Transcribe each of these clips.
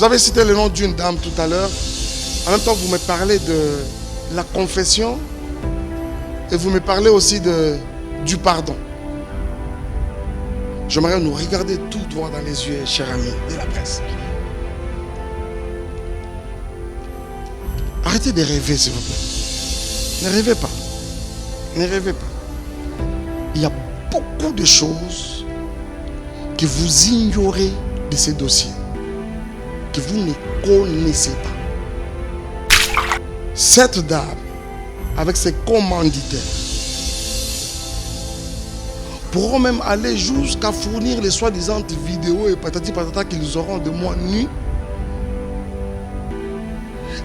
Vous avez cité le nom d'une dame tout à l'heure. En même temps, vous me parlez de la confession et vous me parlez aussi du pardon. J'aimerais nous regarder tout droit dans les yeux, chers amis de la presse. Arrêtez de rêver, s'il vous plaît. Ne rêvez pas. Ne rêvez pas. Il y a beaucoup de choses que vous ignorez de ces dossiers, que vous ne connaissez pas. Cette dame, avec ses commanditaires, pourront même aller jusqu'à fournir les soi-disant vidéos et patati patata qu'ils auront de moi nu.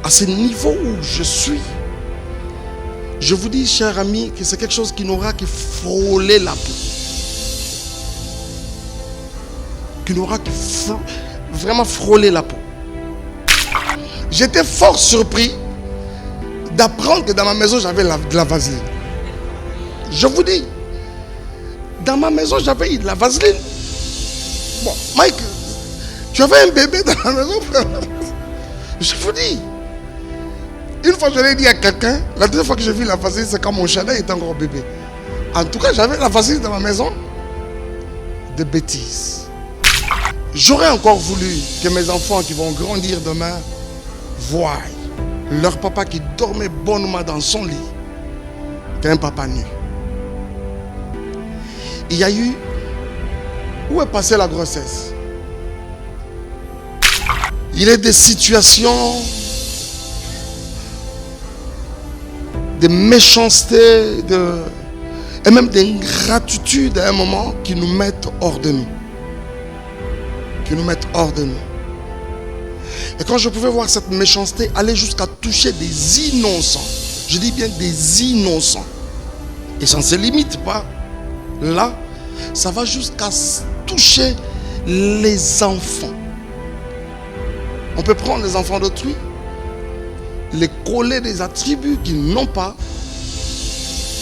À ce niveau où je suis, je vous dis, chers amis, que c'est quelque chose qui n'aura que frôler la peau. Qui n'aura que vraiment frôler la peau. J'étais fort surpris d'apprendre que dans ma maison, j'avais de la vaseline. Je vous dis, dans ma maison, j'avais de la vaseline. Bon, Mike, tu avais un bébé dans la maison. Je vous dis. Une fois, je l'ai dit à quelqu'un, la deuxième fois que j'ai vu la vaseline, c'est quand mon chalet était encore bébé. En tout cas, j'avais la vaseline dans ma maison. De bêtises. J'aurais encore voulu que mes enfants qui vont grandir demain voient leur papa qui dormait bonnement dans son lit qu'un papa nu. Il y a eu... Où est passée la grossesse? Il y a des situations de méchanceté et même d'ingratitude à un moment qui nous mettent hors de nous. Qui nous mettent hors de nous. Et quand je pouvais voir cette méchanceté aller jusqu'à toucher des innocents, je dis bien des innocents, et ça ne se limite pas là, ça va jusqu'à toucher les enfants. On peut prendre les enfants d'autrui, les coller des attributs qu'ils n'ont pas,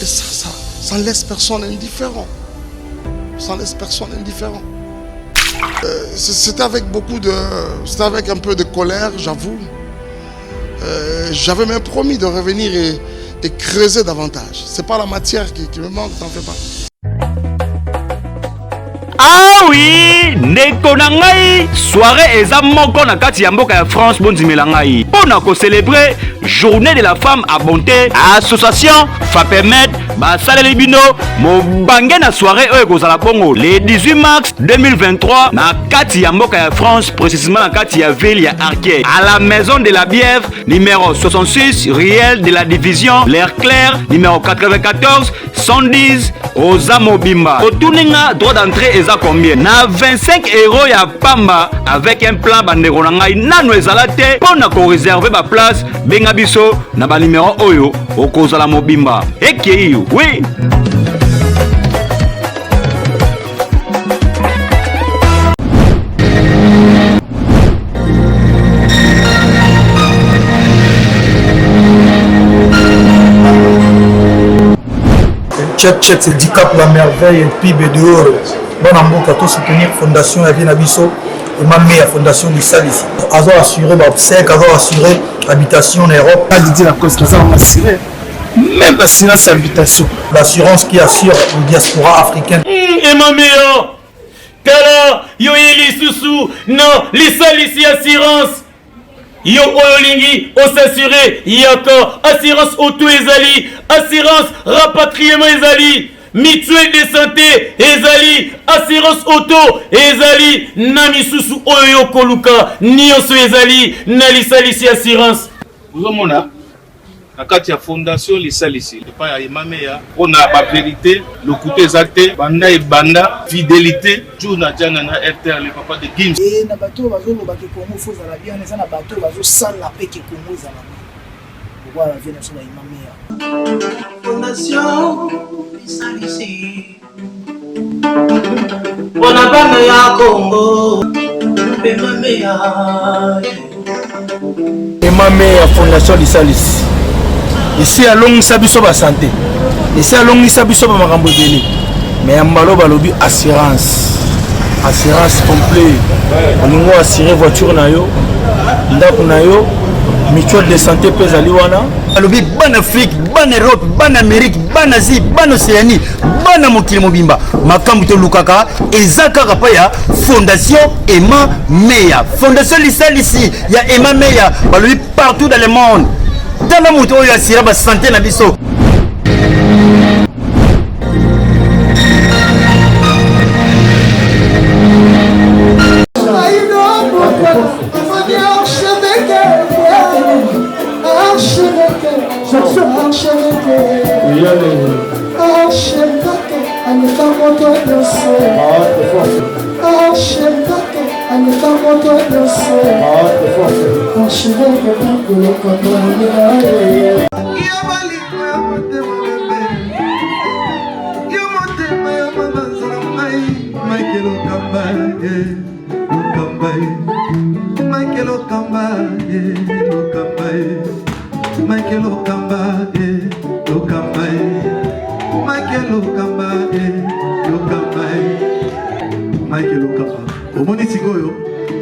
et ça laisse personne indifférent. Ça laisse personne indifférent. C'était avec c'était avec un peu de colère, j'avoue. J'avais même promis de revenir et creuser davantage. C'est pas la matière qui me manque, t'en fais pas. Ah oui, ndeko na ngai, soirée eza moko na kati ya mboka ya France bondimela ngai. Pona ko célébrer journée de la femme à bonté, association Fapemet basaleli bino mobange na soirée oyo kozala bongo le 18 mars 2023 na kati ya mboka ya France, précisément na kati ya ville ya Arquet, à la maison de la Bièvre numéro 66 Riel de la division L'air clair numéro 94 110 Oza Mobimba. Otuninga droit d'entrée eza combien? Na 25 € ya pamba avec un plan bandeko na ngai nano ezala te pona ko réserver ba place benga biso na ba numéro oyo okozala mobimba. Ekei oui. Check, c'est Dicap la merveille et PIB de oro. Bon amour, quand soutenir Fondation Avien Abisso et ma meilleure Fondation du Sal ici. Azo assuré l'obsèque, azo assuré l'habitation en Europe. Pas dit la cause, ça on assuré. Même l'assurance habitation. L'assurance qui assure la diaspora africaine. Et ma meilleure, Kala, yo ili susu, non, les sales ici assurance. Yo olingi, on s'assurer, yoko, assurance auto ezali, assurance rapatriement ezali, mutuelle de santé ezali, assurance auto ezali, namisusu oyo koluka, nioso ezali, nalisalisi assurance. Vous avez la carte de fondation Lissalisi. Le pas ya mameya, on a la vérité, le côté exact, banda et banda, fidélité, tout na jana na RTL, le papa de Gims. Et na bateau bazo lo baki Congo faut za la bien, na na bateau bazo sala la paix que Congo za la. Voilà la vie nationale mameya. Fondation Lissalisi. Bona bana ya Congo, pe mameya. Et ma meilleure Fondation Lissalisi. Ici à long sabiso ba santé. Ici à long sabiso ba makambo deni. Mais en malo balobi assurance. Assurance complet. On nous assurer voiture na yo, ndako na yo mutuelle de santé mpe ezali wana alobi bana Afrique bana Europe bana Amérique bana Asie bana Océanie bana mokili mobimba makambo tolukaka eza kaka pa ya fondation Emma Meya fondation lisalisi ya Emma Meya balobi partout dans le monde tala moto oyo asira ba santé na biso.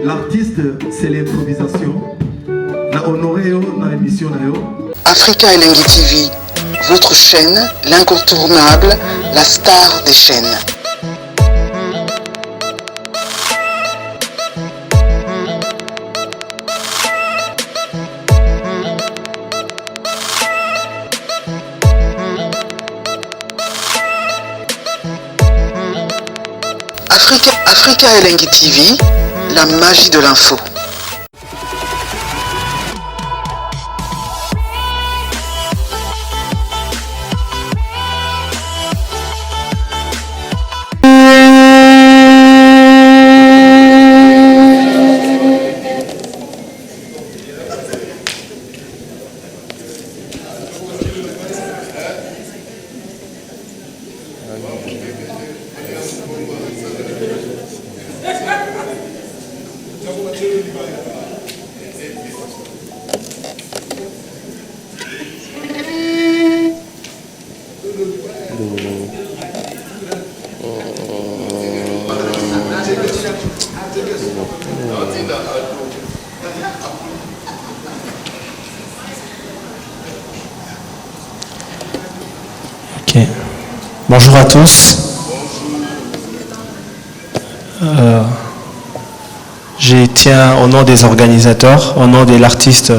L'artiste, c'est l'improvisation. La honoré dans l'émission. Africa Elengi TV, votre chaîne, l'incontournable, la star des chaînes. Africa Elengi TV, la magie de l'info. Okay. Bonjour à tous. Je tiens au nom des organisateurs, au nom de l'artiste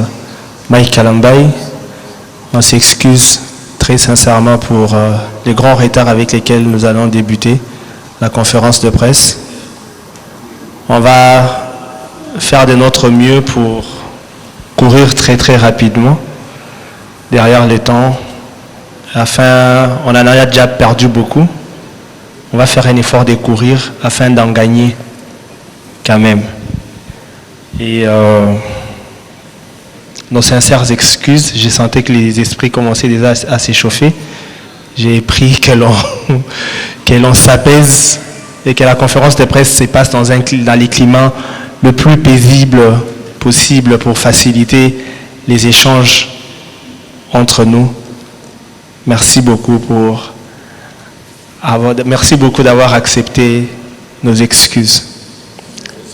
Mike Kalambai, on s'excuse très sincèrement pour les grands retards avec lesquels nous allons débuter la conférence de presse. On va faire de notre mieux pour courir très rapidement derrière les temps. On en a déjà perdu beaucoup. On va faire un effort de courir afin d'en gagner quand même. Et nos sincères excuses, j'ai senti que les esprits commençaient déjà à s'échauffer. J'ai pris que l'on s'apaise et que la conférence de presse se passe dans les climats le plus paisible possible pour faciliter les échanges entre nous. Merci beaucoup d'avoir accepté nos excuses.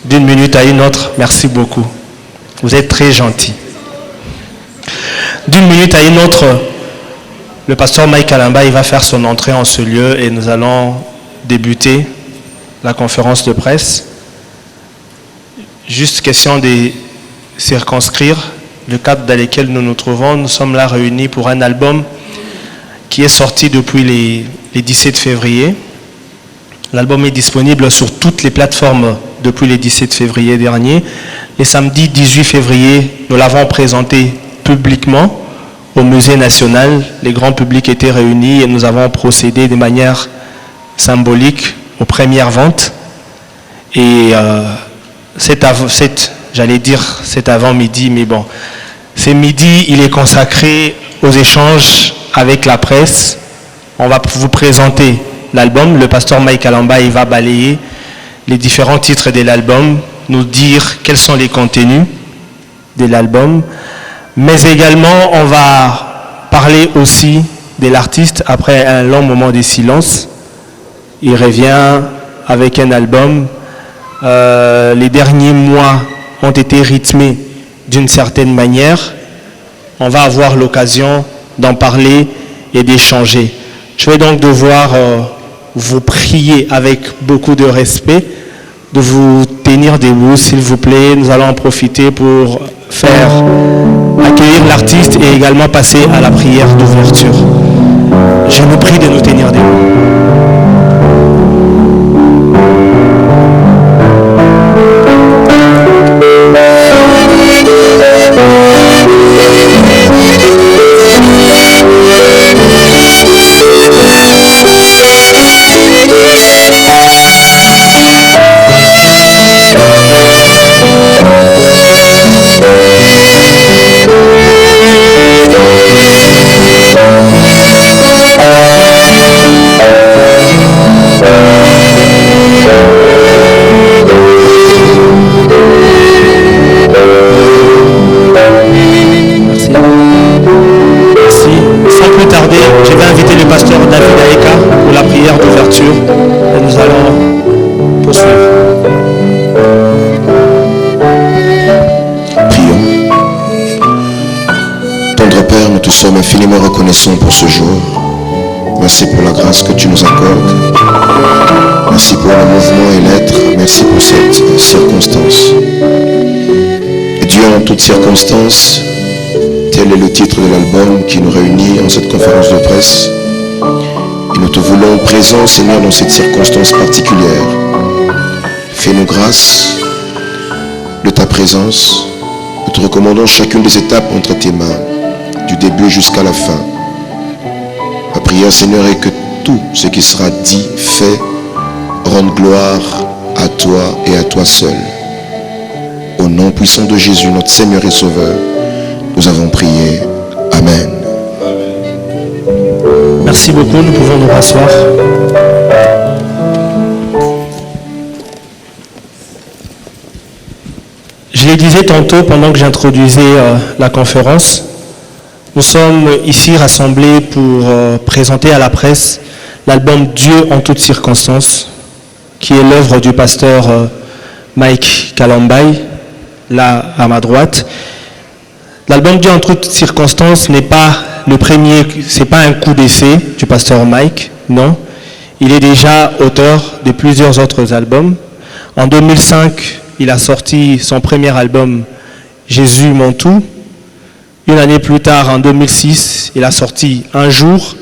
D'une minute à une autre, merci beaucoup. Vous êtes très gentils. D'une minute à une autre, le pasteur Mike Kalambai va faire son entrée en ce lieu et nous allons débuter la conférence de presse. Juste question de circonscrire le cadre dans lequel nous nous trouvons. Nous sommes là réunis pour un album qui est sorti depuis les 17 février. L'album est disponible sur toutes les plateformes depuis le 17 février dernier. Le samedi 18 février, nous l'avons présenté publiquement au Musée national. Les grands publics étaient réunis et nous avons procédé de manière symbolique aux premières ventes. Et cet avant-midi, mais bon, ce midi, il est consacré aux échanges avec la presse. On va vous présenter l'album. Le pasteur Mike Kalambai va balayer les différents titres de l'album, nous dire quels sont les contenus de l'album. Mais également, on va parler aussi de l'artiste après un long moment de silence. Il revient avec un album. Les derniers mois ont été rythmés d'une certaine manière. On va avoir l'occasion d'en parler et d'échanger. Je vais donc devoir vous prier avec beaucoup de respect, de vous tenir debout, s'il vous plaît. Nous allons en profiter pour faire accueillir l'artiste et également passer à la prière d'ouverture. Je vous prie de nous tenir debout. Et nous allons poursuivre. Prions. Tendre Père, nous te sommes infiniment reconnaissants pour ce jour. Merci pour la grâce que tu nous accordes. Merci pour le mouvement et l'être. Merci pour cette circonstance. Et Dieu, en toutes circonstances, tel est le titre de l'album qui nous réunit en cette conférence de presse. Et nous te voulons présent, Seigneur, dans cette circonstance particulière. Fais-nous grâce de ta présence. Nous te recommandons chacune des étapes entre tes mains, du début jusqu'à la fin. Ma prière, Seigneur, est que tout ce qui sera dit, fait, rende gloire à toi et à toi seul. Au nom puissant de Jésus, notre Seigneur et Sauveur, nous avons prié. Amen. Merci beaucoup, nous pouvons nous rasseoir. Je le disais tantôt pendant que j'introduisais la conférence, nous sommes ici rassemblés pour présenter à la presse l'album Dieu en toutes circonstances, qui est l'œuvre du pasteur Mike Kalambai, là à ma droite. L'album Dieu en toutes circonstances n'est pas le premier, c'est pas un coup d'essai du pasteur Mike, non. Il est déjà auteur de plusieurs autres albums. En 2005, il a sorti son premier album Jésus mon tout. Une année plus tard, en 2006, il a sorti Un jour.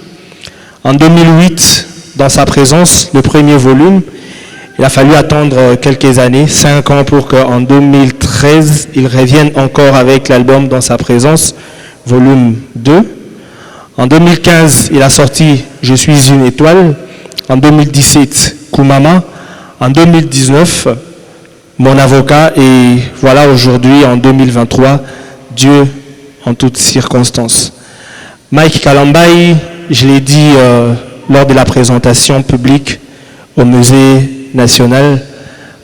En 2008, dans sa présence, le premier volume. Il a fallu attendre quelques années, 5 ans, pour qu'en 2013, il revienne encore avec l'album Dans sa présence, volume 2. En 2015, il a sorti Je suis une étoile. En 2017, Kumama. En 2019, Mon avocat. Et voilà aujourd'hui, en 2023, Dieu en toutes circonstances. Mike Kalambai, je l'ai dit lors de la présentation publique au musée national,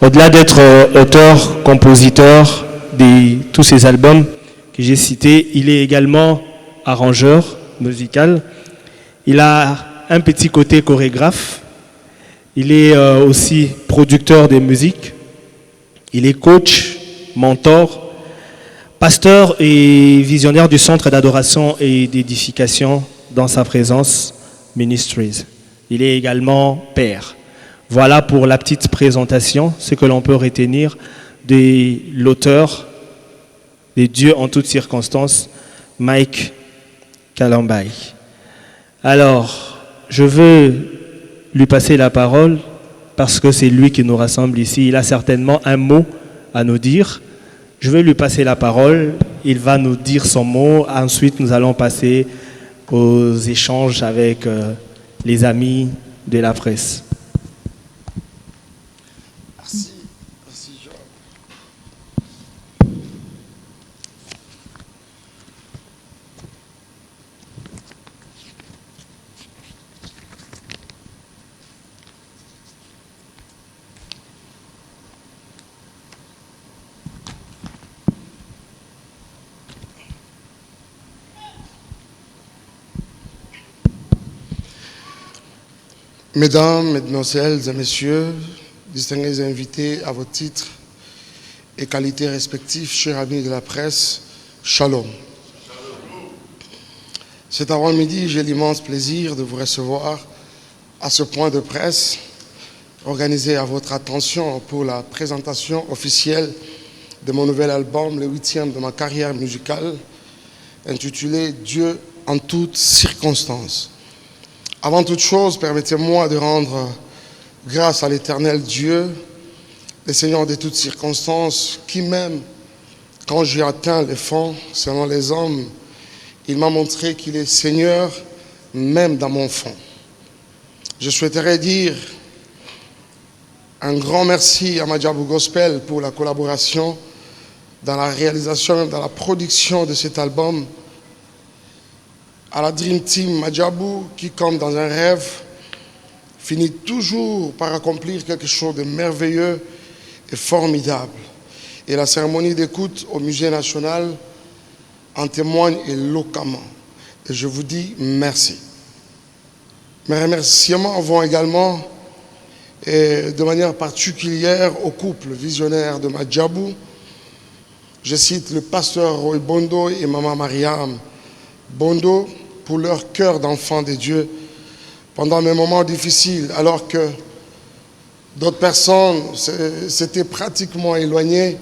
au-delà d'être auteur, compositeur de tous ces albums que j'ai cités, il est également arrangeur musical. Il a un petit côté chorégraphe. Il est aussi producteur de musique. Il est coach, mentor, pasteur et visionnaire du centre d'adoration et d'édification Dans sa présence Ministries. Il est également père. Voilà pour la petite présentation, ce que l'on peut retenir de l'auteur des Dieux en toutes circonstances, Mike Kalambai. Alors, je veux lui passer la parole parce que c'est lui qui nous rassemble ici. Il a certainement un mot à nous dire. Je vais lui passer la parole. Il va nous dire son mot. Ensuite, nous allons passer aux échanges avec les amis de la presse. Merci Jean. Mesdames, Mesdemoiselles et Messieurs, distingués invités à vos titres et qualités respectives, chers amis de la presse, Shalom. Cet avant-midi, j'ai l'immense plaisir de vous recevoir à ce point de presse organisé à votre attention pour la présentation officielle de mon nouvel album, le 8e de ma carrière musicale, intitulé « Dieu en toutes circonstances ». Avant toute chose, permettez-moi de rendre grâce à l'Éternel Dieu, le Seigneur de toutes circonstances, qui même, quand j'ai atteint les fonds, selon les hommes, il m'a montré qu'il est Seigneur, même dans mon fond. Je souhaiterais dire un grand merci à Madjabou Gospel pour la collaboration dans la réalisation, dans la production de cet album, à la Dream Team Madjabou qui, comme dans un rêve, finit toujours par accomplir quelque chose de merveilleux et formidable. Et la cérémonie d'écoute au Musée national en témoigne éloquemment. Et je vous dis merci. Mes remerciements vont également, et de manière particulière, au couple visionnaire de Madjabou. Je cite le pasteur Roy Bondo et Maman Mariam Bondo pour leur cœur d'enfant de Dieu pendant mes moments difficiles, alors que d'autres personnes s'étaient pratiquement éloignées.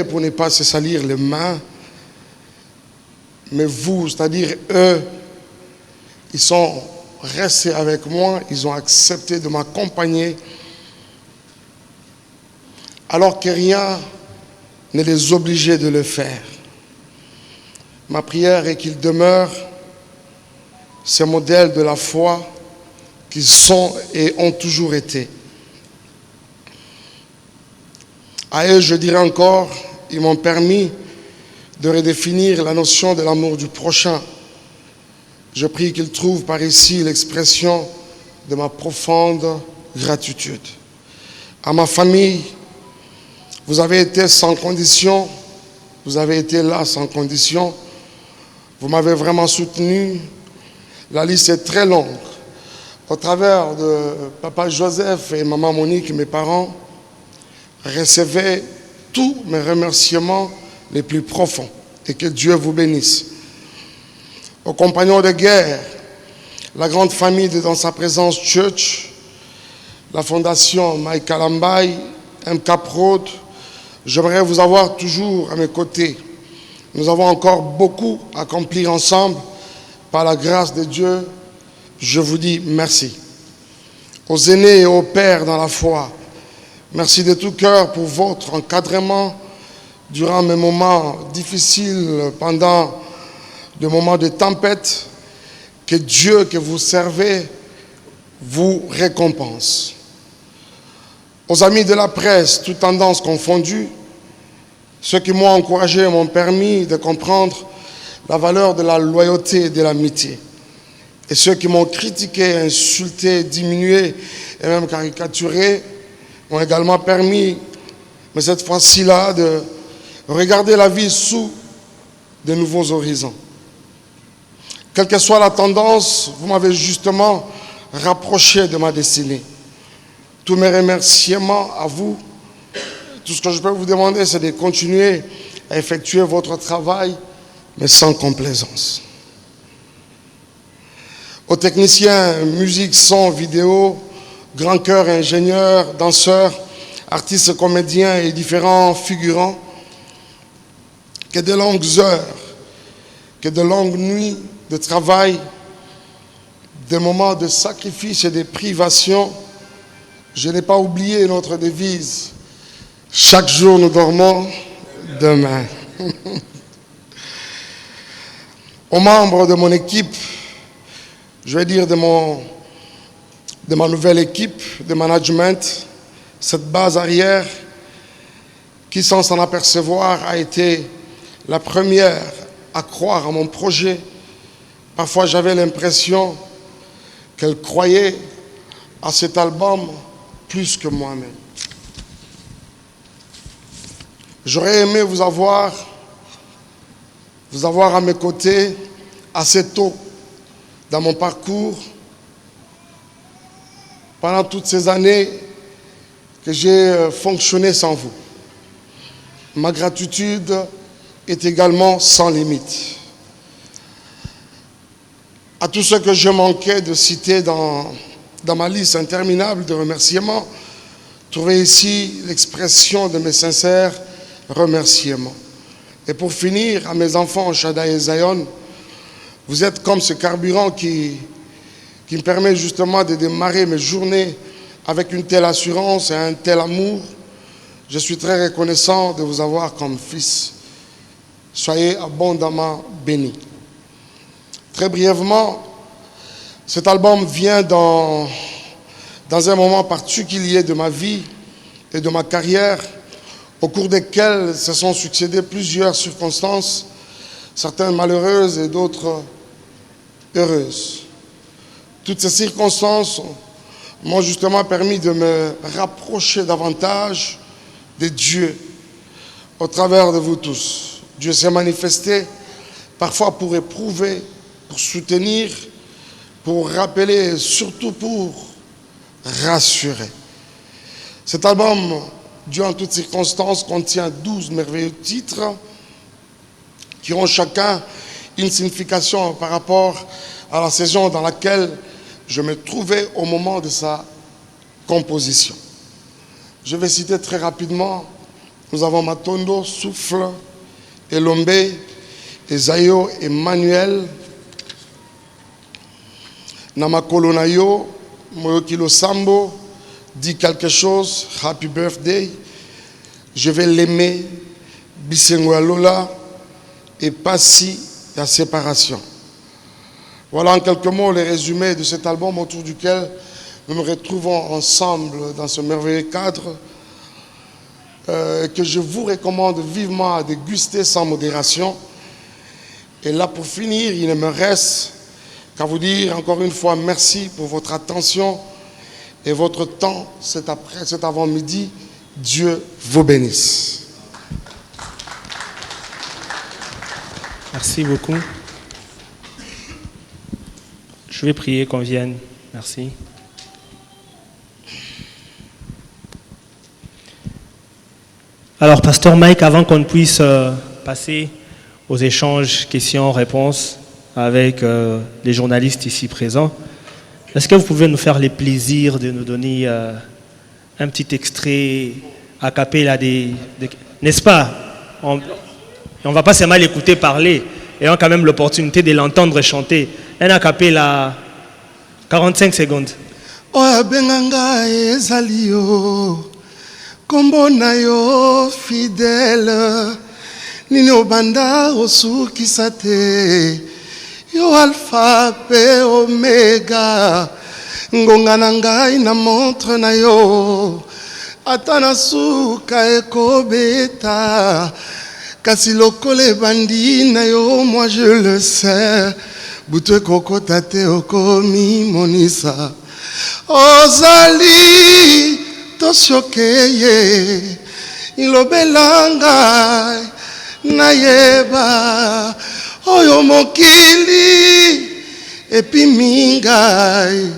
Pour ne pas se salir les mains. Mais vous, c'est-à-dire eux, ils sont restés avec moi, ils ont accepté de m'accompagner, alors que rien ne les obligeait de le faire. Ma prière est qu'ils demeurent ces modèles de la foi qu'ils sont et ont toujours été. À eux, je dirais encore, ils m'ont permis de redéfinir la notion de l'amour du prochain. Je prie qu'ils trouvent par ici l'expression de ma profonde gratitude. À ma famille, vous avez été sans condition, vous avez été là sans condition, vous m'avez vraiment soutenu. La liste est très longue. Au travers de Papa Joseph et Maman Monique, mes parents, recevez tous mes remerciements les plus profonds et que Dieu vous bénisse. Aux compagnons de guerre, la grande famille de Dans sa présence Church, la fondation Mike Kalambai, MK Prod, j'aimerais vous avoir toujours à mes côtés. Nous avons encore beaucoup à accomplir ensemble. Par la grâce de Dieu, je vous dis merci. Aux aînés et aux pères dans la foi, merci de tout cœur pour votre encadrement durant mes moments difficiles, pendant des moments de tempête. Que Dieu que vous servez vous récompense. Aux amis de la presse, toutes tendances confondues, ceux qui m'ont encouragé m'ont permis de comprendre la valeur de la loyauté et de l'amitié. Et ceux qui m'ont critiqué, insulté, diminué et même caricaturé m'ont également permis, mais cette fois-ci-là, de regarder la vie sous de nouveaux horizons. Quelle que soit la tendance, vous m'avez justement rapproché de ma destinée. Tous mes remerciements à vous. Tout ce que je peux vous demander, c'est de continuer à effectuer votre travail, mais sans complaisance. Aux techniciens, musique, son, vidéo, grand chœur, ingénieurs, danseurs, artistes, comédiens et différents figurants, que de longues heures, que de longues nuits de travail, des moments de sacrifice et de privation, je n'ai pas oublié notre devise. Chaque jour nous dormons, demain. Aux membres de mon équipe, je vais dire de ma nouvelle équipe de management, cette base arrière qui, sans s'en apercevoir, a été la première à croire à mon projet. Parfois, j'avais l'impression qu'elle croyait à cet album plus que moi-même. J'aurais aimé vous avoir à mes côtés assez tôt dans mon parcours, pendant toutes ces années que j'ai fonctionné sans vous. Ma gratitude est également sans limite. À tous ceux que je manquais de citer dans ma liste interminable de remerciements, trouvez ici l'expression de mes sincères remerciements. Et pour finir, à mes enfants, Shaddai et Zion, vous êtes comme ce carburant qui me permet justement de démarrer mes journées avec une telle assurance et un tel amour. Je suis très reconnaissant de vous avoir comme fils. Soyez abondamment bénis. Très brièvement, cet album vient dans un moment particulier de ma vie et de ma carrière, au cours desquelles se sont succédées plusieurs circonstances, certaines malheureuses et d'autres heureuses. Toutes ces circonstances m'ont justement permis de me rapprocher davantage de Dieu au travers de vous tous. Dieu s'est manifesté parfois pour éprouver, pour soutenir, pour rappeler et surtout pour rassurer. Cet album, Dieu en toutes circonstances, contient 12 merveilleux titres qui ont chacun une signification par rapport à la saison dans laquelle je me trouvais au moment de sa composition. Je vais citer très rapidement. Nous avons Matondo, Souffle, Elombe, Esayo, Emmanuel, Namakolo Nayo, Moyokilo Sambo, Dis quelque chose, Happy Birthday, Je vais l'aimer, Bisengo Lola et Passi, la séparation. Voilà en quelques mots les résumés de cet album autour duquel nous nous retrouvons ensemble dans ce merveilleux cadre que je vous recommande vivement à déguster sans modération. Et là, pour finir, il ne me reste qu'à vous dire encore une fois merci pour votre attention et votre temps cet avant-midi. Dieu vous bénisse. Merci beaucoup. Je vais prier qu'on vienne. Merci. Alors, Pasteur Mike, avant qu'on puisse passer aux échanges questions-réponses avec les journalistes ici présents, est-ce que vous pouvez nous faire le plaisir de nous donner un petit extrait a cappella n'est-ce pas? On ne va pas seulement l'écouter parler, ayant quand même l'opportunité de l'entendre chanter. Un a cappella 45 secondes. Oya benganga ezali yo kombo na yo fidèle nini obanda osukisa te yo alpha pe omega ngonga na ngai na montre na yo ata na suka ekobeta kasi lokola ebandi na yo moi je le sais butu ekokota te okomi monisa ozali tosyokeye ilobela ngai nayeba oyo mokili epimi ngai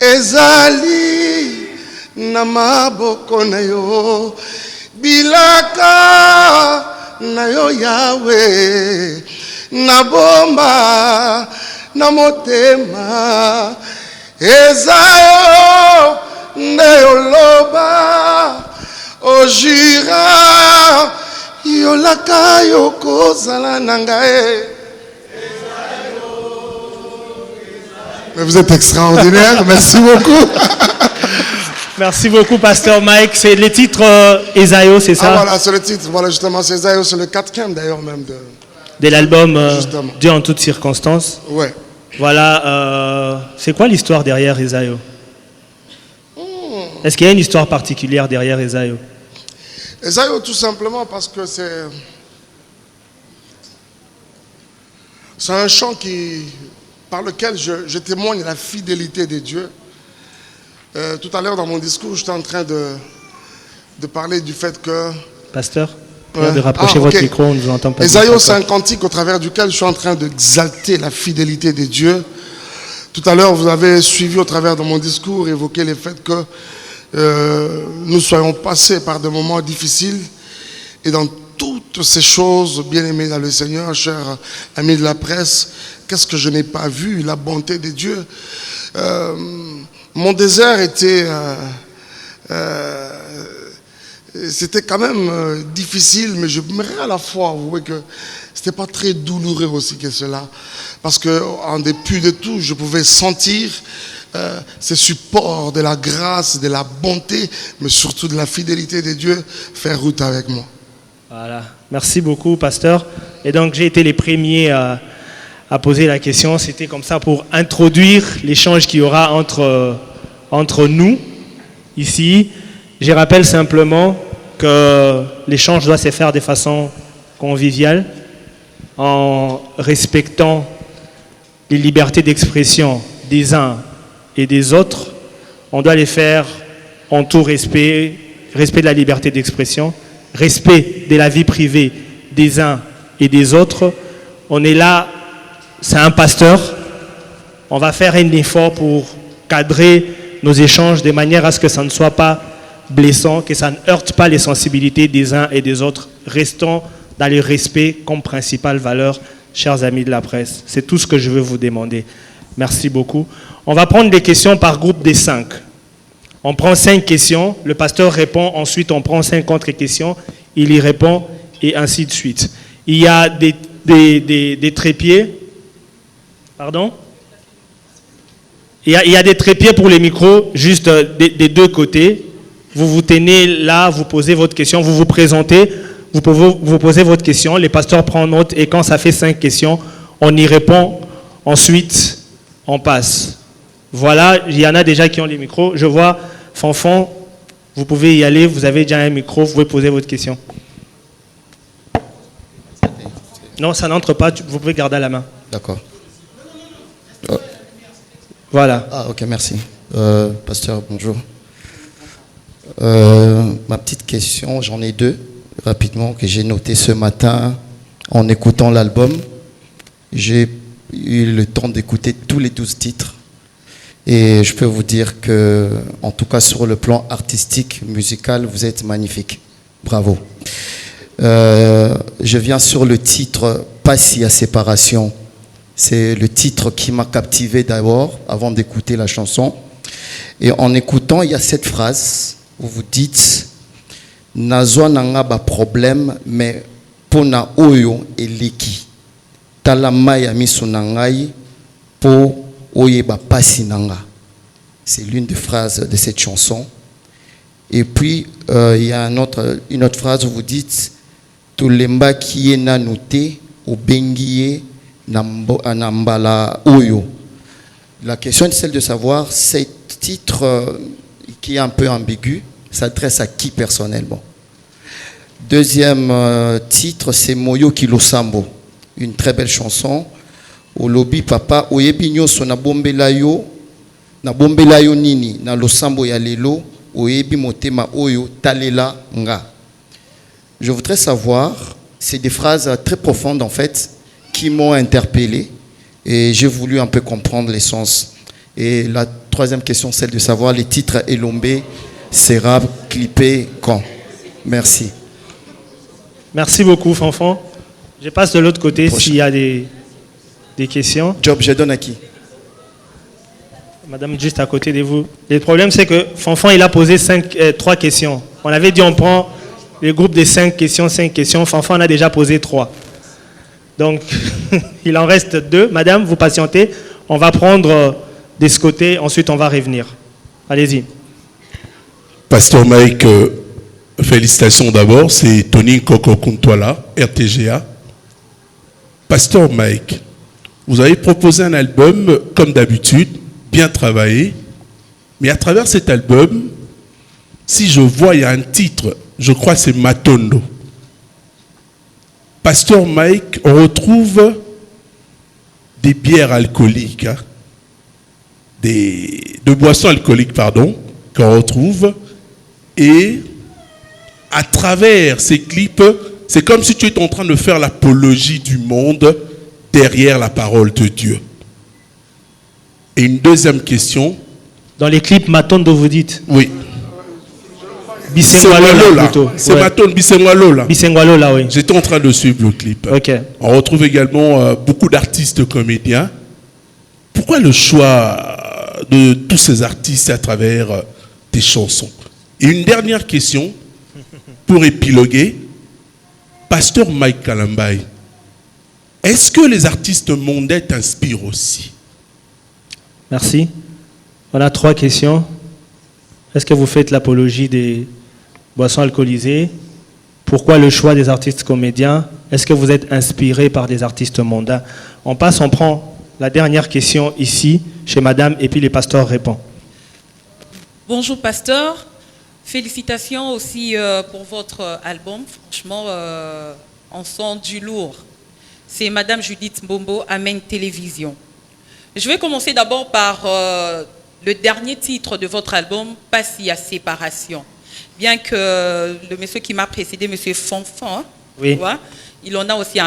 ezali na maboko na yo bilaka na yo yawe na bomba na motema ezayo nde yoloba ojira yolaka yokozala na ngai. Mais vous êtes extraordinaire, merci beaucoup. Merci beaucoup, Pasteur Mike. C'est le titre Esayo, c'est ça? Ah voilà, c'est le titre. Voilà, justement, c'est Esayo, c'est le 4e d'ailleurs même de l'album Dieu en toutes circonstances. Ouais. Voilà, c'est quoi l'histoire derrière Esayo? Est-ce qu'il y a une histoire particulière derrière Esayo? Esayo, tout simplement parce que c'est un chant par lequel je témoigne la fidélité de Dieu. Tout à l'heure dans mon discours, j'étais en train de parler du fait que... Pasteur, de rapprocher votre micro, on ne vous entend pas. Esayo, c'est un cantique au travers duquel je suis en train d'exalter la fidélité de Dieu. Tout à l'heure, vous avez suivi au travers de mon discours, évoqué le fait que nous soyons passés par des moments difficiles et dans toutes ces choses, bien-aimés dans le Seigneur, chers amis de la presse, qu'est-ce que je n'ai pas vu? La bonté de Dieu. Mon désert était... c'était quand même difficile, mais je me à la fois, vous voyez que c'était pas très douloureux aussi que cela. Parce qu'en dépit de tout, je pouvais sentir ce support de la grâce, de la bonté, mais surtout de la fidélité de Dieu faire route avec moi. Voilà, merci beaucoup, pasteur. Et donc, j'ai été les premiers à poser la question. C'était comme ça pour introduire l'échange qu'il y aura entre nous, ici. Je rappelle simplement que l'échange doit se faire de façon conviviale, en respectant les libertés d'expression des uns et des autres. On doit les faire en tout respect, respect de la liberté d'expression, respect de la vie privée des uns et des autres. On est là, c'est un pasteur. On va faire un effort pour cadrer nos échanges de manière à ce que ça ne soit pas blessant, que ça ne heurte pas les sensibilités des uns et des autres. Restons dans le respect comme principale valeur, chers amis de la presse. C'est tout ce que je veux vous demander. Merci beaucoup. On va prendre des questions par groupe de 5. On prend 5 questions, le pasteur répond, ensuite on prend 5 autres questions, il y répond, et ainsi de suite. Il y a des trépieds. Pardon? Il y a des trépieds pour les micros, juste des deux côtés. Vous vous tenez là, vous posez votre question, vous vous présentez, vous posez votre question, les pasteurs prennent note, et quand ça fait 5 questions, on y répond, ensuite on passe. Voilà, il y en a déjà qui ont les micros. Je vois Fanfan, vous pouvez y aller, vous avez déjà un micro, vous pouvez poser votre question. Non, ça n'entre pas, vous pouvez garder à la main. D'accord. Voilà. Ah, ok, merci. Pasteur, bonjour. Ma petite question, j'en ai 2, rapidement, que j'ai noté ce matin en écoutant l'album. J'ai eu le temps d'écouter tous les 12 titres. Et je peux vous dire que, en tout cas sur le plan artistique, musical, vous êtes magnifique. Bravo. Je viens sur le titre « Pas si à séparation ». C'est le titre qui m'a captivé d'abord, avant d'écouter la chanson. Et en écoutant, il y a cette phrase où vous dites « Nazwa nanga ba problème, mais pona oyo eleki. Talama ya miso nangai po oye ba pasi nanga ». C'est l'une des phrases de cette chanson. Et puis, il y a une autre phrase où vous dites « Tolemba kiye nanute obengiye nambala oyo ». La question est celle de savoir, ce titre qui est un peu ambigu, s'adresse à qui personnellement? Deuxième titre, c'est Moyo Kilosambo, une très belle chanson. Au lobby papa, oyebi nyoso na bombela yo nini, na losambo ya lelo, oyebi motema oyo talela nga. Je voudrais savoir, c'est des phrases très profondes en fait, qui m'ont interpellé et j'ai voulu un peu comprendre les sens. Et la troisième question, celle de savoir les titres Elombe sera clippé quand? Merci. Merci beaucoup, Fanfan. Je passe de l'autre côté s'il y a des questions. Job, je donne à qui? Madame, juste à côté de vous. Le problème, c'est que Fanfan, il a posé 3 questions. On avait dit on prend le groupe de 5 questions. Fanfan en a déjà posé 3. Donc, il en reste 2. Madame, vous patientez. On va prendre de ce côté, ensuite on va revenir. Allez-y. Pasteur Mike, félicitations d'abord. C'est Tony Koko Kuntwala, RTGA. Pasteur Mike, vous avez proposé un album, comme d'habitude, bien travaillé. Mais à travers cet album, si je vois, il y a un titre, je crois que c'est Matondo. Pasteur Mike, on retrouve des bières alcooliques, hein, de boissons alcooliques, pardon, qu'on retrouve. Et à travers ces clips, c'est comme si tu étais en train de faire l'apologie du monde derrière la parole de Dieu. Et une deuxième question. Dans les clips Matondo, vous dites? Oui. Bissengwalola. C'est Ouais. Maton Bissengwalola. Bissengwalola, oui. J'étais en train de suivre le clip. Ok. On retrouve également beaucoup d'artistes comédiens. Pourquoi le choix de tous ces artistes à travers tes chansons? Et une dernière question pour épiloguer. Pasteur Mike Kalambai, est-ce que les artistes mondains t'inspirent aussi? Merci. On a 3 questions. Est-ce que vous faites l'apologie des boissons alcoolisées? Pourquoi le choix des artistes comédiens? Est-ce que vous êtes inspiré par des artistes mondains? On prend la dernière question ici, chez madame, et puis les pasteurs répondent. Bonjour pasteur, félicitations aussi pour votre album. Franchement, on sent du lourd. C'est madame Judith Mbombo, Amen Télévision. Je vais commencer d'abord par le dernier titre de votre album, Pas si à séparation. Bien que le monsieur qui m'a précédé, monsieur Fanfan, oui. Il en a aussi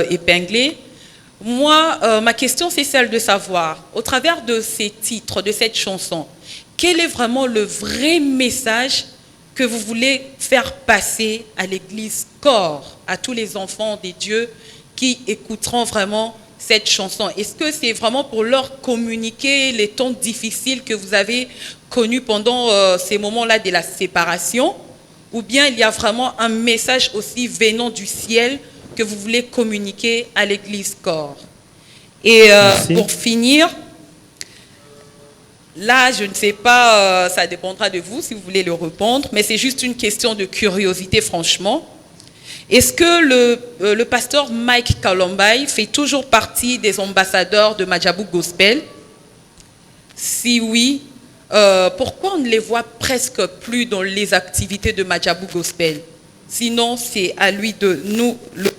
épinglé. Moi, ma question, c'est celle de savoir, au travers de ces titres, de cette chanson, quel est vraiment le vrai message que vous voulez faire passer à l'Église Corps, à tous les enfants des dieux qui écouteront vraiment cette chanson? Est-ce que c'est vraiment pour leur communiquer les temps difficiles que vous avez connus pendant ces moments-là de la séparation, ou bien il y a vraiment un message aussi venant du ciel que vous voulez communiquer à l'Église Corps? Et pour finir, là, je ne sais pas, ça dépendra de vous si vous voulez le répondre, mais c'est juste une question de curiosité, franchement. Est-ce que le pasteur Mike Kalambai fait toujours partie des ambassadeurs de Madjabou Gospel? Si oui, pourquoi on ne les voit presque plus dans les activités de Madjabou Gospel? Sinon, c'est à lui de nous le...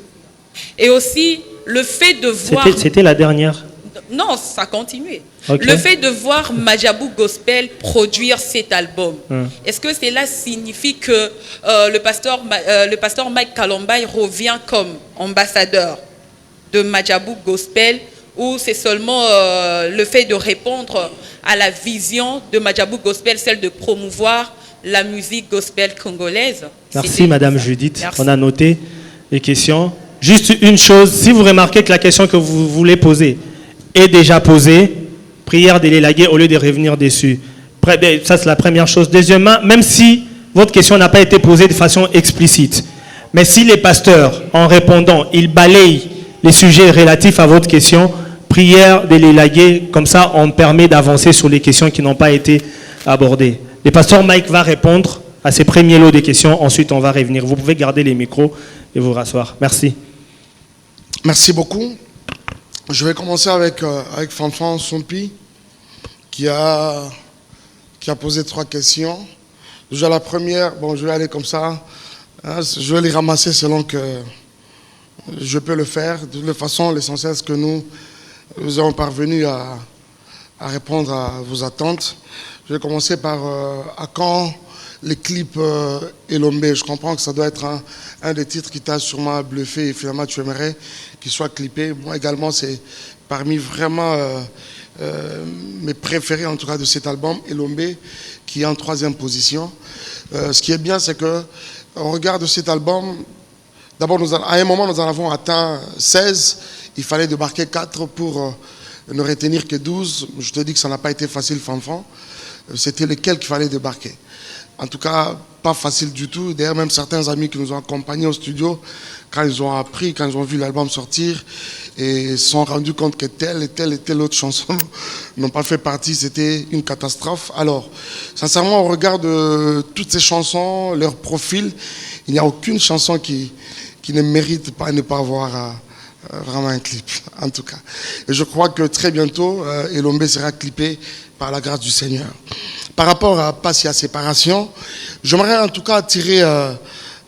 Et aussi, le fait de voir... C'était la dernière. Non, ça continue. Okay. Le fait de voir Madjabou Gospel produire cet album, est-ce que cela signifie que le pasteur Mike Kalambai revient comme ambassadeur de Madjabou Gospel, ou c'est seulement le fait de répondre à la vision de Madjabou Gospel, celle de promouvoir la musique gospel congolaise? Merci Madame Judith. Merci. On a noté les questions. Juste une chose, si vous remarquez que la question que vous voulez poser est déjà posée, prière de l'élaguer au lieu de revenir dessus. Ça, c'est la première chose. Deuxièmement, même si votre question n'a pas été posée de façon explicite, mais si les pasteurs, en répondant, ils balayent les sujets relatifs à votre question, prière de l'élaguer, comme ça, on permet d'avancer sur les questions qui n'ont pas été abordées. Le pasteur Mike va répondre à ces premiers lots de questions, ensuite on va revenir. Vous pouvez garder les micros et vous rasseoir. Merci. Merci beaucoup. Je vais commencer avec Fanfan Sompi qui a posé 3 questions. Déjà la première, bon, je vais aller comme ça. Hein, je vais les ramasser selon que je peux le faire. De toute façon, l'essentiel, c'est que nous avons parvenu à répondre à vos attentes. Je vais commencer par à quand les clips Elombe. Je comprends que ça doit être un des titres qui t'a sûrement bluffé et finalement tu aimerais qu'il soit clippé. Moi également, c'est parmi vraiment mes préférés en tout cas de cet album, Elombe, qui est en 3e position. Ce qui est bien, c'est que au regard de cet album, d'abord à un moment nous en avons atteint 16, il fallait débarquer 4 pour ne retenir que 12. Je te dis que ça n'a pas été facile, Fanfan. C'était lesquels qu'il fallait débarquer. En tout cas, pas facile du tout. D'ailleurs, même certains amis qui nous ont accompagnés au studio, quand ils ont appris, quand ils ont vu l'album sortir, et se sont rendus compte que telle et telle autre chanson n'ont pas fait partie, c'était une catastrophe. Alors, sincèrement, au regard de toutes ces chansons, leur profil, il n'y a aucune chanson qui ne mérite pas de ne pas avoir vraiment un clip, en tout cas. Et je crois que très bientôt, Elombe sera clippé par la grâce du Seigneur. Par rapport à Pas si à séparation, j'aimerais en tout cas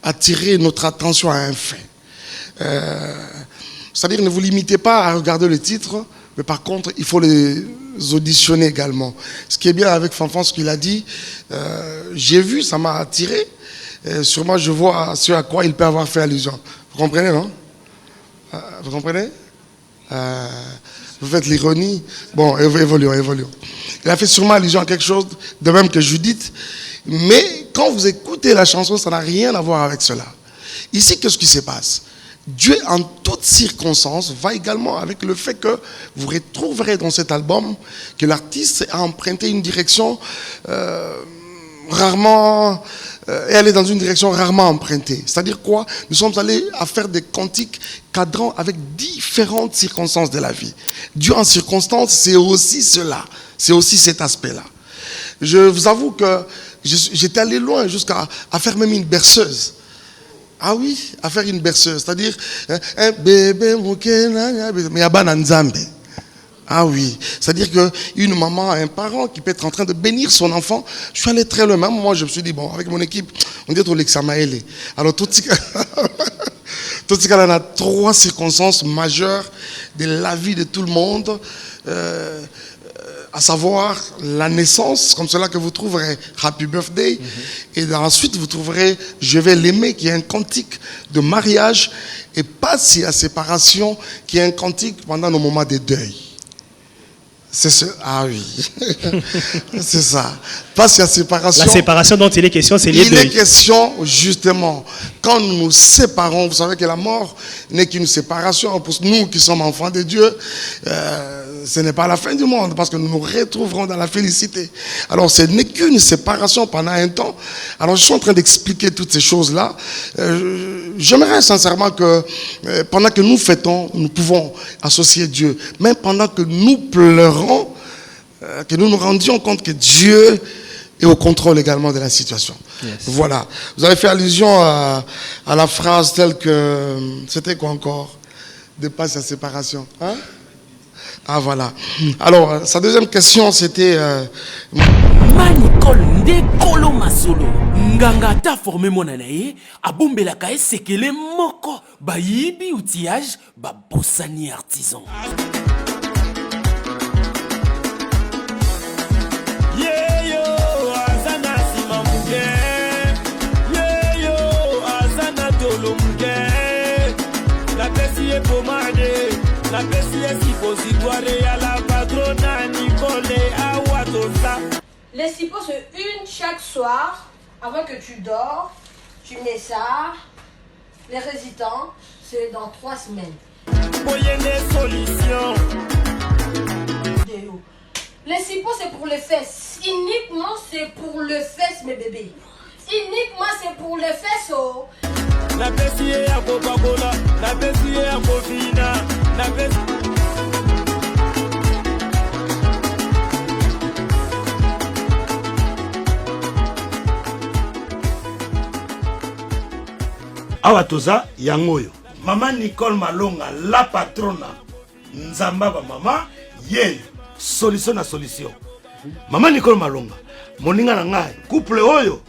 attirer notre attention à un fait. C'est-à-dire, ne vous limitez pas à regarder le titre, mais par contre, il faut les auditionner également. Ce qui est bien avec Fanfan, ce qu'il a dit, j'ai vu, ça m'a attiré. Sûrement, je vois ce à quoi il peut avoir fait allusion. Vous comprenez, non? Vous comprenez? Vous faites l'ironie. Bon, évoluons. Il a fait sûrement allusion à quelque chose, de même que Judith. Mais quand vous écoutez la chanson, ça n'a rien à voir avec cela. Ici, qu'est-ce qui se passe? Dieu, en toutes circonstances, va également avec le fait que vous retrouverez dans cet album que l'artiste a emprunté une direction rarement... et elle est dans une direction rarement empruntée. C'est-à-dire quoi? Nous sommes allés à faire des cantiques cadrant avec différentes circonstances de la vie. Dieu en circonstances, c'est aussi cela. C'est aussi cet aspect-là. Je vous avoue que j'étais allé loin jusqu'à faire même une berceuse. Ah oui, à faire une berceuse. C'est-à-dire, un bébé, mais à Nzambe. Ah oui, c'est-à-dire qu'une maman, un parent qui peut être en train de bénir son enfant, je suis allé très loin. Même moi, je me suis dit, bon, avec mon équipe, on dit Olexamaele. Alors, tout ce cas, on a 3 circonstances majeures de la vie de tout le monde, à savoir la naissance, comme cela que vous trouverez Happy Birthday, et ensuite vous trouverez Je vais l'aimer, qui est un cantique de mariage, et Passe à séparation, qui est un cantique pendant nos moments de deuil. C'est ça. Ah oui. C'est ça. Passe à séparation. La séparation dont il est question, c'est les deux. Il est question, justement, quand nous nous séparons, vous savez que la mort n'est qu'une séparation. Pour nous qui sommes enfants de Dieu, ce n'est pas la fin du monde, parce que nous nous retrouverons dans la félicité. Alors, ce n'est qu'une séparation pendant un temps. Alors, je suis en train d'expliquer toutes ces choses-là. J'aimerais sincèrement que, pendant que nous fêtons, nous pouvons associer Dieu. Même pendant que nous pleurons, que nous nous rendions compte que Dieu est au contrôle également de la situation. Yes. Voilà. Vous avez fait allusion à la phrase telle que... C'était quoi encore? Dépasse la séparation. Hein? Ah voilà. Alors, sa deuxième question, c'était... Manicole Ndekolo Masolo. Nganga ta formé mon anaye. Abombela kae sekele moko. Bayibi outillage. Babosani artisan. Les sipos, c'est une chaque soir, avant que tu dors, tu mets ça. Les résidents, c'est dans 3 semaines. Les sipos, c'est pour les fesses. Uniquement, c'est pour les fesses, mes bébés. Uniquement, c'est pour les fesses, oh. La bessie à Coca-Cola, la bessie à Cofina, la bessie. Awa toza yangoyo. Maman Nicole Malonga, la patrona. Nzamba ba mama, yen. Solution na solution. Maman Nicole Malonga, moninga na ngai, couple oyo.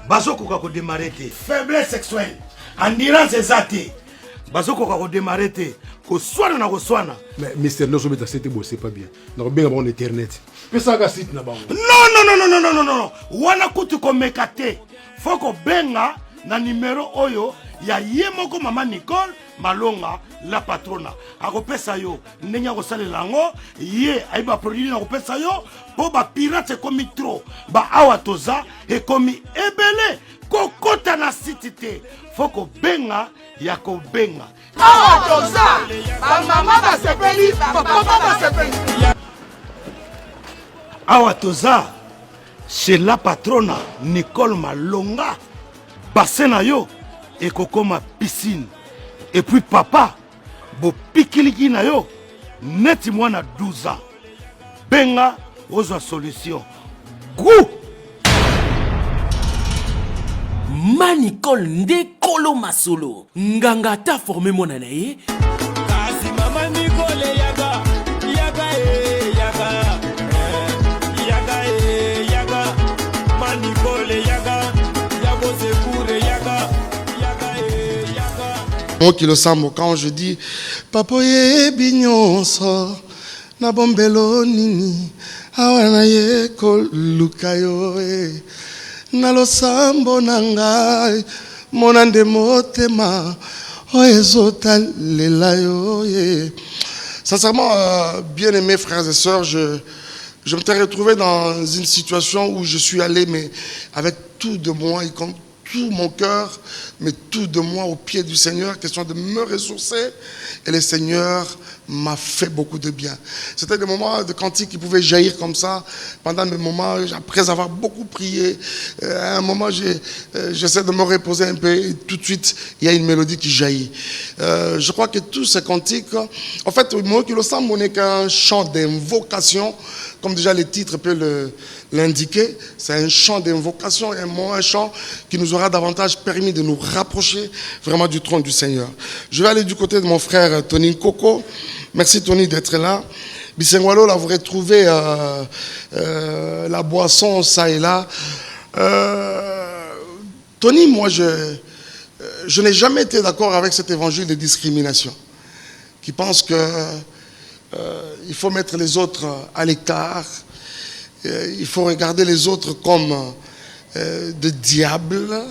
Bazo koka ko démarrer te. Faiblesse sexuelle. Endurance ezate. Bazo koka ko démarrer te. Ko swana na ko swana. Mais Mister Nozo beta c'était beau, c'est pas bien. Donc bien bon internet. Mais ça ga site na bango. Non. Wana kutu ko mekate. Foko benga na numéro oyo ya yemoko Maman Nicole Malonga la patrona. Akopesa yo ndenya ko salela ngo ye aiba produit na kopesa yo po ba pirate komi trop. Ba awa toza e komi ebele kokota na sitite. Foko benga ya ko benga. Awa toza ba mama ba sepeli, ba papa ba sepeli. Awa toza chez la patrona Nicole Malonga. Bassin yo et kokoma piscine. Et puis papa, bo pikiliki na yo, neti mwana 12 ans. Benga, ozo solution. Gou! Manicole Ndekolo Masolo. Nganga ta formé mon anaye. Kasi Maman Nicole yaga. Manicole yaga. Moi qui le sens, quand je dis Papa ye binyonso na bombelo nini awana ye kolukayo na lo sambo nanga monande motema oezota lelayo. Sincèrement, bien aimés frères et sœurs, je me suis retrouvé dans une situation où je suis allé, mais avec tout de moi, y compris tout mon cœur, mais tout de moi au pied du Seigneur, question de me ressourcer. Et le Seigneur m'a fait beaucoup de bien. C'était des moments de cantique qui pouvaient jaillir comme ça, pendant des moments, après avoir beaucoup prié. À un moment, j'essaie de me reposer un peu, et tout de suite, il y a une mélodie qui jaillit. Je crois que tous ces cantiques, en fait, moi qui le sens, on n'est qu'un chant d'invocation, comme déjà le titre peut l'indiquer. C'est un chant d'invocation, un chant qui nous aura davantage permis de nous rapprocher vraiment du trône du Seigneur. Je vais aller du côté de mon frère Tony Coco. Merci Tony d'être là. Bisengwalo, là vous retrouvez la boisson, ça et là. Tony, moi je n'ai jamais été d'accord avec cet évangile de discrimination qui pense que il faut mettre les autres à l'écart, il faut regarder les autres comme des diables,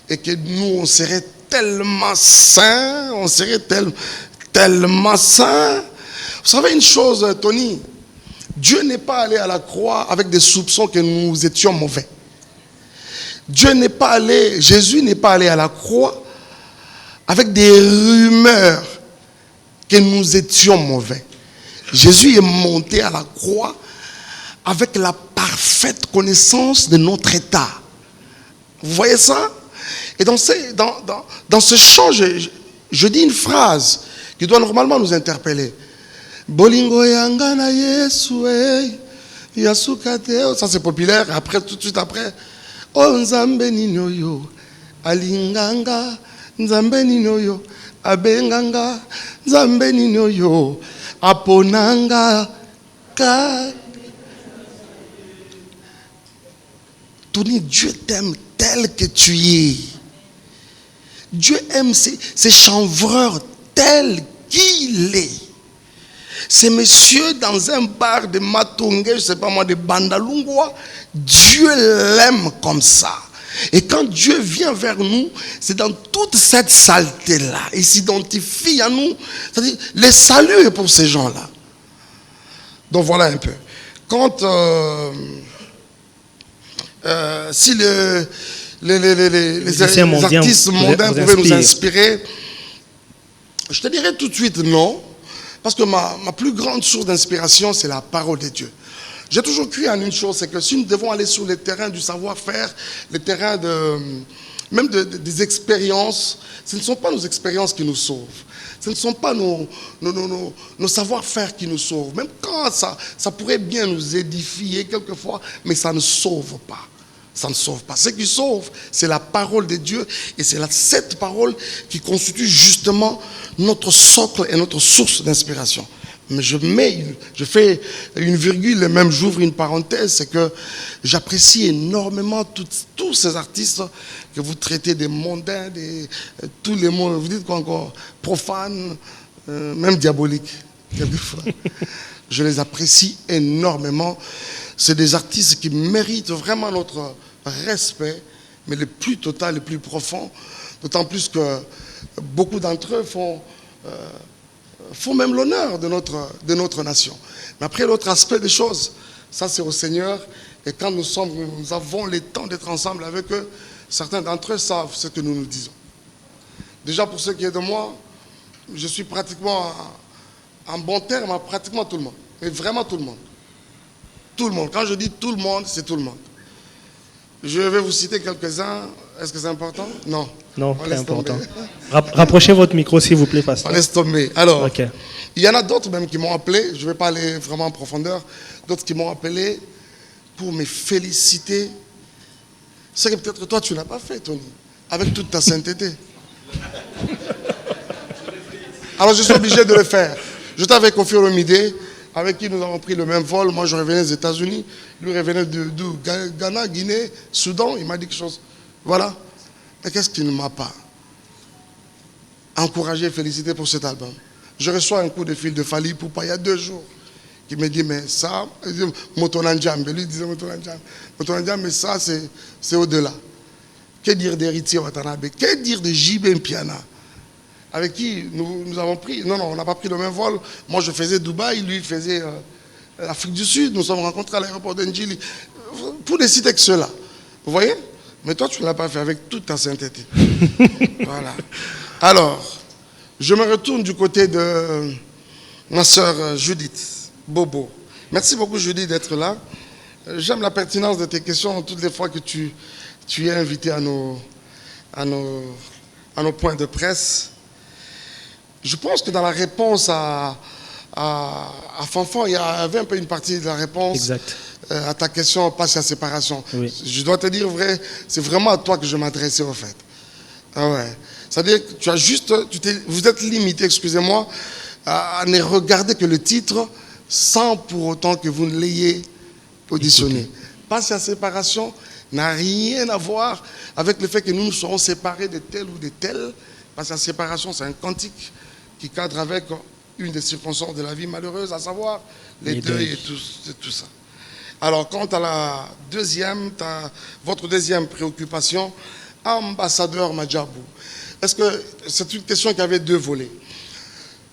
et que nous on serait tellement saints, on serait tellement saints. Vous savez une chose, Tony, Dieu n'est pas allé à la croix avec des soupçons que nous étions mauvais. Jésus n'est pas allé à la croix avec des rumeurs que nous étions mauvais. Jésus est monté à la croix avec la parfaite connaissance de notre état. Vous voyez ça? Et dans ce chant, je dis une phrase qui doit normalement nous interpeller. Bolingo yangana Yesu yasukate. Ça c'est populaire. Après, tout de suite après, oh nzambe ninoyo alinganga nzambe ninoyo abenganga nzambe ninoyo aponanga ka. Tony, Dieu t'aime tel que tu es. Dieu aime ces chanvreurs tel qu'il est. Ces messieurs dans un bar de Matonge, je ne sais pas moi, de Bandalungwa, Dieu l'aime comme ça. Et quand Dieu vient vers nous, c'est dans toute cette saleté-là. Il s'identifie à nous. C'est-à-dire, le salut est pour ces gens-là. Donc voilà un peu. Quand si les artistes mondains pouvaient nous inspirer, je te dirais tout de suite non, parce que ma plus grande source d'inspiration, c'est la parole de Dieu. J'ai toujours cru en une chose, c'est que si nous devons aller sur le terrain du savoir-faire, le terrain même des expériences, ce ne sont pas nos expériences qui nous sauvent. Ce ne sont pas nos savoir-faire qui nous sauvent. Même quand ça pourrait bien nous édifier quelquefois, mais ça ne sauve pas. Ça ne sauve pas. Ce qui sauve, c'est la parole de Dieu. Et c'est cette parole qui constitue justement notre socle et notre source d'inspiration. Mais je fais une virgule et même j'ouvre une parenthèse, c'est que j'apprécie énormément tous ces artistes que vous traitez des mondains, tous les mots, vous dites quoi encore, profanes, même diaboliques, quelquefois. Je les apprécie énormément. C'est des artistes qui méritent vraiment notre respect, mais le plus total, le plus profond, d'autant plus que beaucoup d'entre eux font même l'honneur de notre nation. Mais après, l'autre aspect des choses, ça c'est au Seigneur, et quand nous avons le temps d'être ensemble avec eux, certains d'entre eux savent ce que nous nous disons. Déjà pour ce qui est de moi, je suis pratiquement en bon terme à pratiquement tout le monde, et vraiment tout le monde. Tout le monde. Quand je dis tout le monde, c'est tout le monde. Je vais vous citer quelques-uns. Est-ce que c'est important? Non. Non, c'est important. Rapprochez votre micro, s'il vous plaît, pasteur. On laisse tomber. Alors, il y en a d'autres même qui m'ont appelé, je ne vais pas aller vraiment en profondeur, d'autres qui m'ont appelé pour me féliciter. Ce que peut-être toi, tu n'as pas fait, Tony, avec toute ta sainteté. Alors, je suis obligé de le faire. J'étais avec Kofi Olomide, avec qui nous avons pris le même vol. Moi, je revenais des États-Unis. Lui revenait d'où? Ghana, Guinée, Soudan. Il m'a dit quelque chose. Voilà. Et qu'est-ce qu'il ne m'a pas encouragé, félicité pour cet album? Je reçois un coup de fil de Fali Poupa il y a 2 jours. Qui me dit, mais ça, Motonandjambe. Lui disait Motonandjambe. Motonandjambe, mais ça, c'est au-delà. Que dire d'Héritier Watanabe? Que dire de JB Mpiana? Avec qui nous avons pris... Non, on n'a pas pris le même vol. Moi, je faisais Dubaï, lui, il faisait Afrique du Sud, nous sommes rencontrés à l'aéroport d'Ndjili. Pour les citer que ceux-là. Vous voyez? Mais toi, tu ne l'as pas fait avec toute ta sainteté. Voilà. Alors, je me retourne du côté de ma sœur Judith Bobo. Merci beaucoup, Judith, d'être là. J'aime la pertinence de tes questions toutes les fois que tu es invité à nos points de presse. Je pense que dans la réponse à Fanfan, il y avait un peu une partie de la réponse à ta question passe à séparation. Oui. Je dois te dire vrai, c'est vraiment à toi que je m'adressais au fait. Ah ouais. C'est-à-dire que tu as juste, vous êtes limité, excusez-moi, à ne regarder que le titre sans pour autant que vous ne l'ayez auditionné. Passe à séparation n'a rien à voir avec le fait que nous nous serons séparés de tel ou de tel. Passe à séparation, c'est un cantique qui cadre avec une des circonstances de la vie malheureuse, à savoir les deuils et tout ça. Alors, quant à la deuxième, votre deuxième préoccupation, ambassadeur Madjabou, est-ce que c'est une question qui avait deux volets?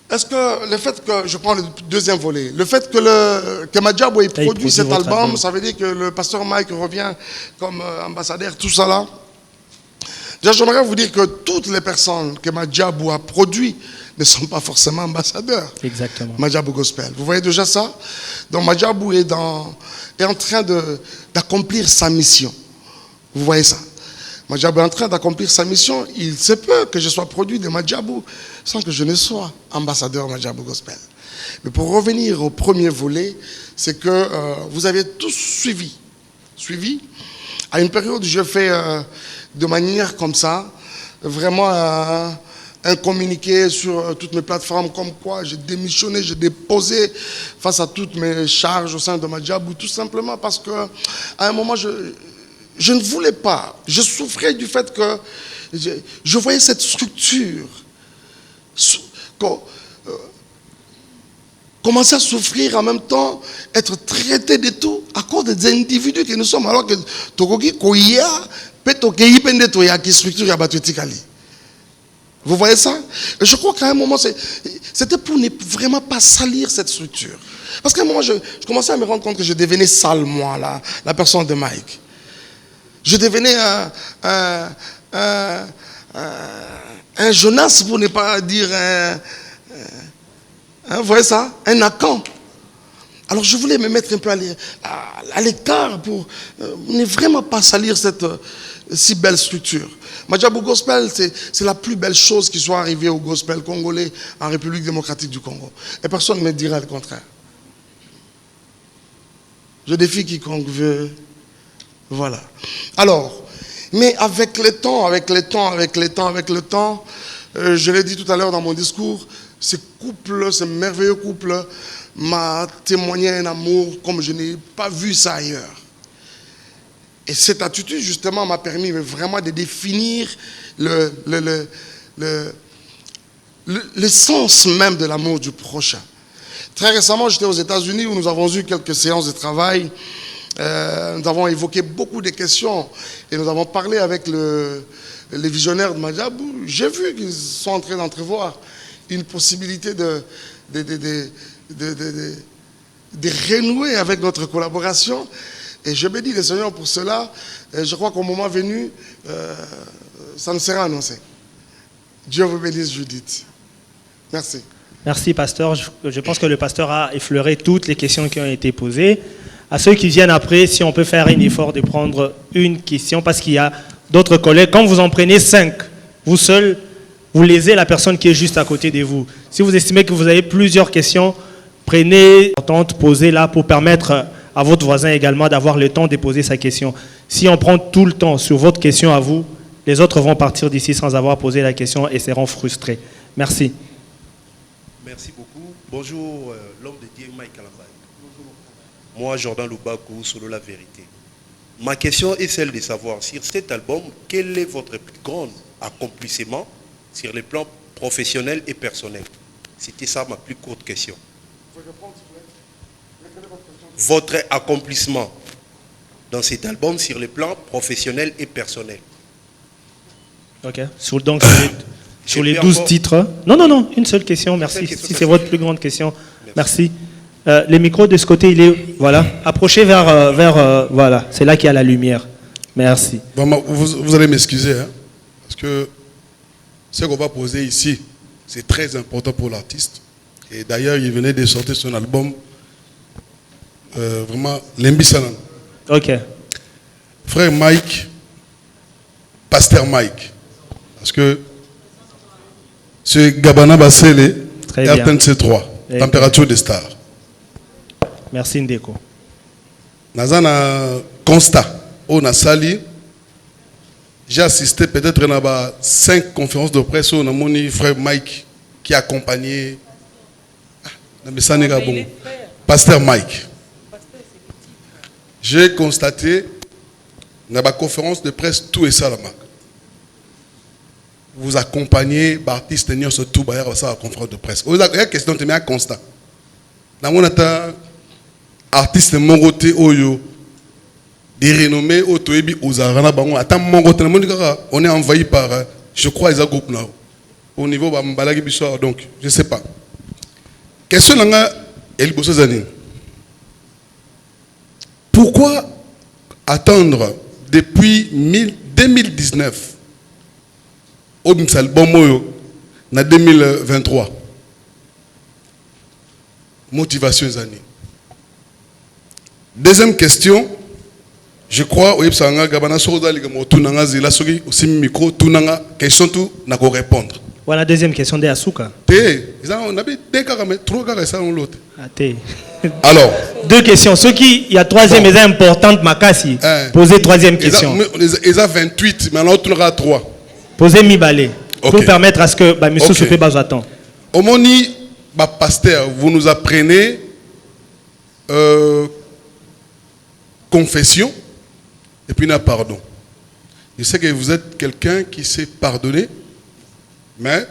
Est-ce que le fait que, je prends le deuxième volet, le fait que Madjabou ait produit cet album, ça veut dire que le pasteur Mike revient comme ambassadeur, tout ça là? Déjà, j'aimerais vous dire que toutes les personnes que Madjabou a produit ne sont pas forcément ambassadeurs. Exactement. Madjabou Gospel. Vous voyez déjà ça? Donc Madjabou est en train d'accomplir sa mission. Vous voyez ça? Madjabou est en train d'accomplir sa mission. Il se peut que je sois produit de Madjabou sans que je ne sois ambassadeur Madjabou Gospel. Mais pour revenir au premier volet, c'est que vous avez tous suivi. À une période où je fais de manière comme ça, vraiment un communiqué sur toutes mes plateformes, comme quoi j'ai démissionné, j'ai déposé face à toutes mes charges au sein de Madjabou, tout simplement parce que à un moment, je ne voulais pas. Je souffrais du fait que je voyais cette structure commencer à souffrir, en même temps être traité de tout à cause des individus que nous sommes, alors que Tokoki Koya Petokeyi Pende Toya qui structure Yabatwetikali. Vous voyez ça? Et je crois qu'à un moment, c'était pour ne vraiment pas salir cette structure. Parce qu'à un moment, je commençais à me rendre compte que je devenais sale, moi, la personne de Mike. Je devenais un Jonas, pour ne pas dire vous voyez ça? Un Akan. Alors je voulais me mettre un peu à l'écart pour ne vraiment pas salir cette si belle structure. Madjabou Gospel, c'est la plus belle chose qui soit arrivée au gospel congolais en République démocratique du Congo. Et personne ne me dira le contraire. Je défie quiconque veut. Voilà. Alors, mais avec le temps, je l'ai dit tout à l'heure dans mon discours, ce merveilleux couple m'a témoigné un amour comme je n'ai pas vu ça ailleurs. Et cette attitude, justement, m'a permis vraiment de définir le sens même de l'amour du prochain. Très récemment, j'étais aux États-Unis où nous avons eu quelques séances de travail. Nous avons évoqué beaucoup de questions et nous avons parlé avec les visionnaires de Madjabou. J'ai vu qu'ils sont en train d'entrevoir une possibilité de renouer avec notre collaboration. Et je bénis le Seigneur pour cela. Et je crois qu'au moment venu, ça nous sera annoncé. Dieu vous bénisse, Judith. Merci. Merci, pasteur. Je pense que le pasteur a effleuré toutes les questions qui ont été posées. À ceux qui viennent après, si on peut faire un effort de prendre une question, parce qu'il y a d'autres collègues. Quand vous en prenez 5, vous seul, vous lésez la personne qui est juste à côté de vous. Si vous estimez que vous avez plusieurs questions, prenez posez-la pour permettre à votre voisin également d'avoir le temps de poser sa question. Si on prend tout le temps sur votre question à vous, les autres vont partir d'ici sans avoir posé la question et seront frustrés. Merci. Merci beaucoup. Bonjour, l'homme de Dieu, Mike Kalambai. Moi, Jordan Lubakou, Solo la vérité. Ma question est celle de savoir, sur cet album, quel est votre plus grand accomplissement sur les plans professionnels et personnels? C'était ça ma plus courte question. Votre accomplissement dans cet album sur les plans professionnels et personnels. Ok. Donc, sur les 12 titres. Non, une seule question, merci. Si c'est votre plus grande question, merci. Les micros de ce côté, il est... Voilà. Approchez vers voilà. C'est là qu'il y a la lumière. Merci. Vous allez m'excuser, hein, parce que ce qu'on va poser ici, c'est très important pour l'artiste. Et d'ailleurs, il venait de sortir son album, vraiment, Lembisanan. Ok. Frère Mike, Pasteur Mike. Parce que c'est Gabana Bassele, RTNC3, Température des stars. Merci Ndeko. Nazana constat. On a sali. J'ai assisté peut-être à 5 conférences de presse où on a mon frère Mike qui a accompagné Pasteur Mike. J'ai constaté dans la conférence de presse tout et ça la marque. Vous accompagnez l'artiste Nion sur tout la conférence de presse. Vous avez une question de constat. Dans mon artiste Mongote Oyo des renommés Otoebi Ozarana Bango attends Mongote on est envahi par je crois les groupes là au niveau Balagi Bissau donc je sais pas. Question là El Bossozani. Pourquoi attendre depuis 2019 au album Moyo na 2023? Motivation des années. Deuxième question, je crois au Yepsanga Gabana Soda Ligamo Tunanga Zila Sogi aussi micro Tunanga question tout n'a qu'à répondre. Voilà deuxième question de Asuka. On avait deux cas mais trois cas ça l'autre. Alors, deux questions. Ce qui il y a troisième est importante Makasi. Posez troisième question. Ils ont 28 mais l'autre aura 3. Posez mi-balé pour permettre à ce que monsieur se fait bas attend. Au moni pasteur, vous nous apprenez confession et puis pardon. Je sais que vous êtes quelqu'un qui sait pardonner, mais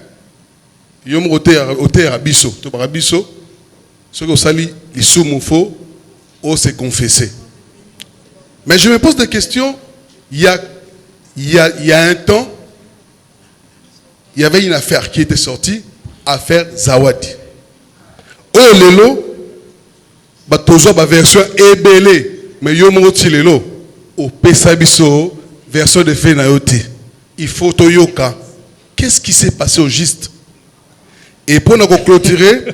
yom oté abisso, to barabisso, ce que sali les soumofo, ou se confesser. Mais je me pose des questions. Il y a un temps, il y avait une affaire qui était sortie, affaire Zawadi. Oh lelo, batozo ba version ebele. Mais yo moti lelo au pesabiso version de Fenayote. Il faut toyoka. Qu'est-ce qui s'est passé au juste? Et pour nous clôturer,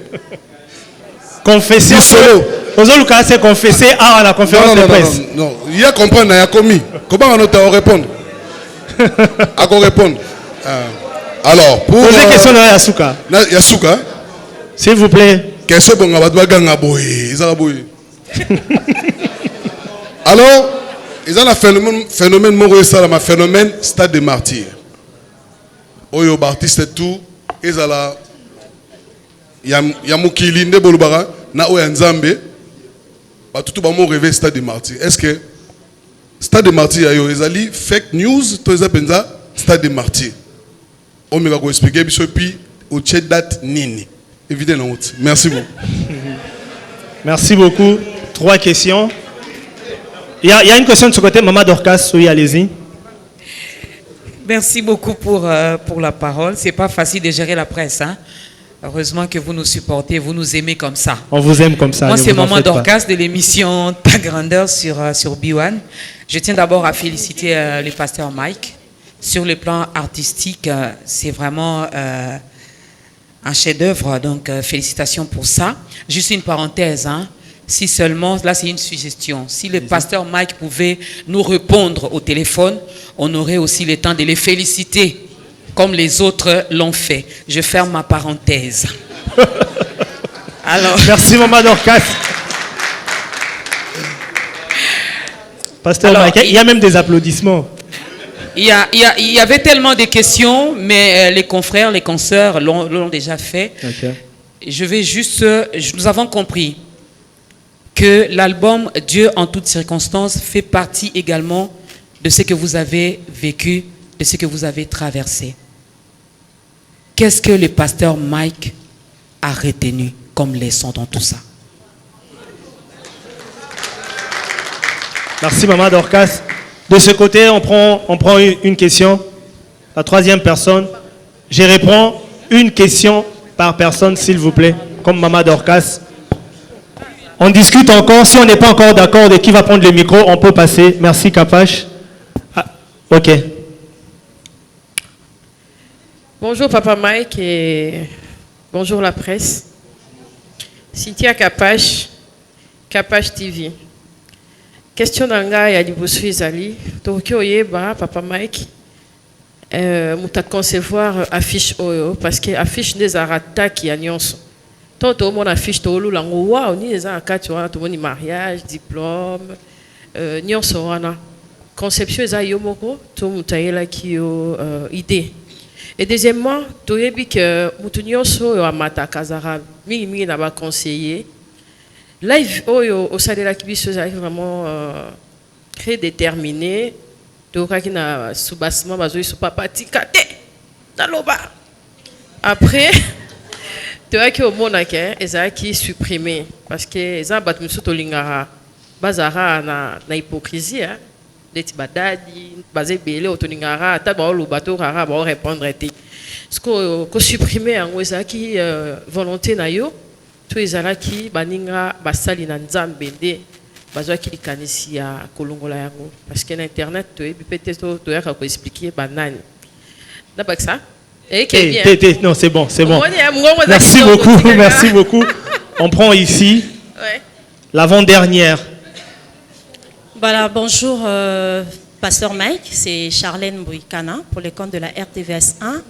confesser solo. Ozoluka s'est confessé à la conférence de presse. Non, il y a comprendre, il y a commis. Comment on a répondre? À quoi répondre? Alors, pour posez question de Yasuka. Yasuka, s'il vous plaît. Question pour ganga boy. Alors, ils ont un phénomène un phénomène stade de martyr. Oyo Baptiste tout, ils ont la Yamukili nde bolubara na Oyanzambe, ba tout ba mo rêver stade de martyr. Est-ce que stade de martyr ayo ezali fake news to ezapenza stade de martyr? On me va vous expliquer biso puis au chat date nini. Évidemment. Merci beaucoup. Merci beaucoup. 3 questions. Il y a une question de ce côté, Maman Dorcas, oui, allez-y. Merci beaucoup pour la parole. C'est pas facile de gérer la presse. Hein? Heureusement que vous nous supportez, vous nous aimez comme ça. On vous aime comme ça. Moi, c'est Maman Dorcas de l'émission Ta Grandeur sur B1. Je tiens d'abord à féliciter le pasteur Mike. Sur le plan artistique, c'est vraiment un chef-d'œuvre. Donc, félicitations pour ça. Juste une parenthèse, hein. Si seulement, là c'est une suggestion, si le pasteur Mike pouvait nous répondre au téléphone, on aurait aussi le temps de les féliciter, comme les autres l'ont fait. Je ferme ma parenthèse. Alors... Merci Maman Dorcas. Pasteur Mike, il y a même des applaudissements. Il y avait tellement de questions, mais les confrères, les consoeurs l'ont déjà fait. Okay. Je vais juste... nous avons compris que l'album Dieu en toutes circonstances fait partie également de ce que vous avez vécu, de ce que vous avez traversé. Qu'est-ce que le pasteur Mike a retenu comme leçon dans tout ça? Merci Maman Dorcas. De ce côté, on prend une question. La troisième personne. Je réponds une question par personne, s'il vous plaît, comme Maman Dorcas. On discute encore. Si on n'est pas encore d'accord de qui va prendre le micro, on peut passer. Merci, Capache. Ah, ok. Bonjour, Papa Mike, et bonjour la presse. Cynthia Capache, Capache TV. Question d'anga ya liboso ezali. Toki oyeba, Papa Mike, muta concevoir affiche oyo, parce que affiche des arata qui a nyonso. Toto mon affiche tolu lango wa oni eza akati wana to moni mariage, diplôme, nyonso wana. Conception eza yo moko to mutayela ki yo idée. Et deuxièmement, toyebi que mutu nyonso yo amata kazara mingi na ba conseiller. Live oyo osalela ki biso eza vraiment très déterminé. Tokaki na soubassement bazo so papa tikate taloba. Après toyaki omona ke ezaki supprimé parce que eza bat musu tolingara bazara na hypocrisie hein. Deti badadi bazé belé otolingara ata ba oloba to rara ba répondre té. Ce ko supprimer yango ezaki volonté na yo to ezalaki baninga basali na nzambe nde bazwaki likanisi ya kolongola yango parce que na internet toyebi peut-être toyaka ko expliquer banani d'abord ça. Non, c'est bon, c'est bon. Merci beaucoup, merci beaucoup. On prend ici l'avant-dernière. Voilà, bonjour, Pasteur Mike, c'est Charlène Bouikana pour le compte de la RTVS 1.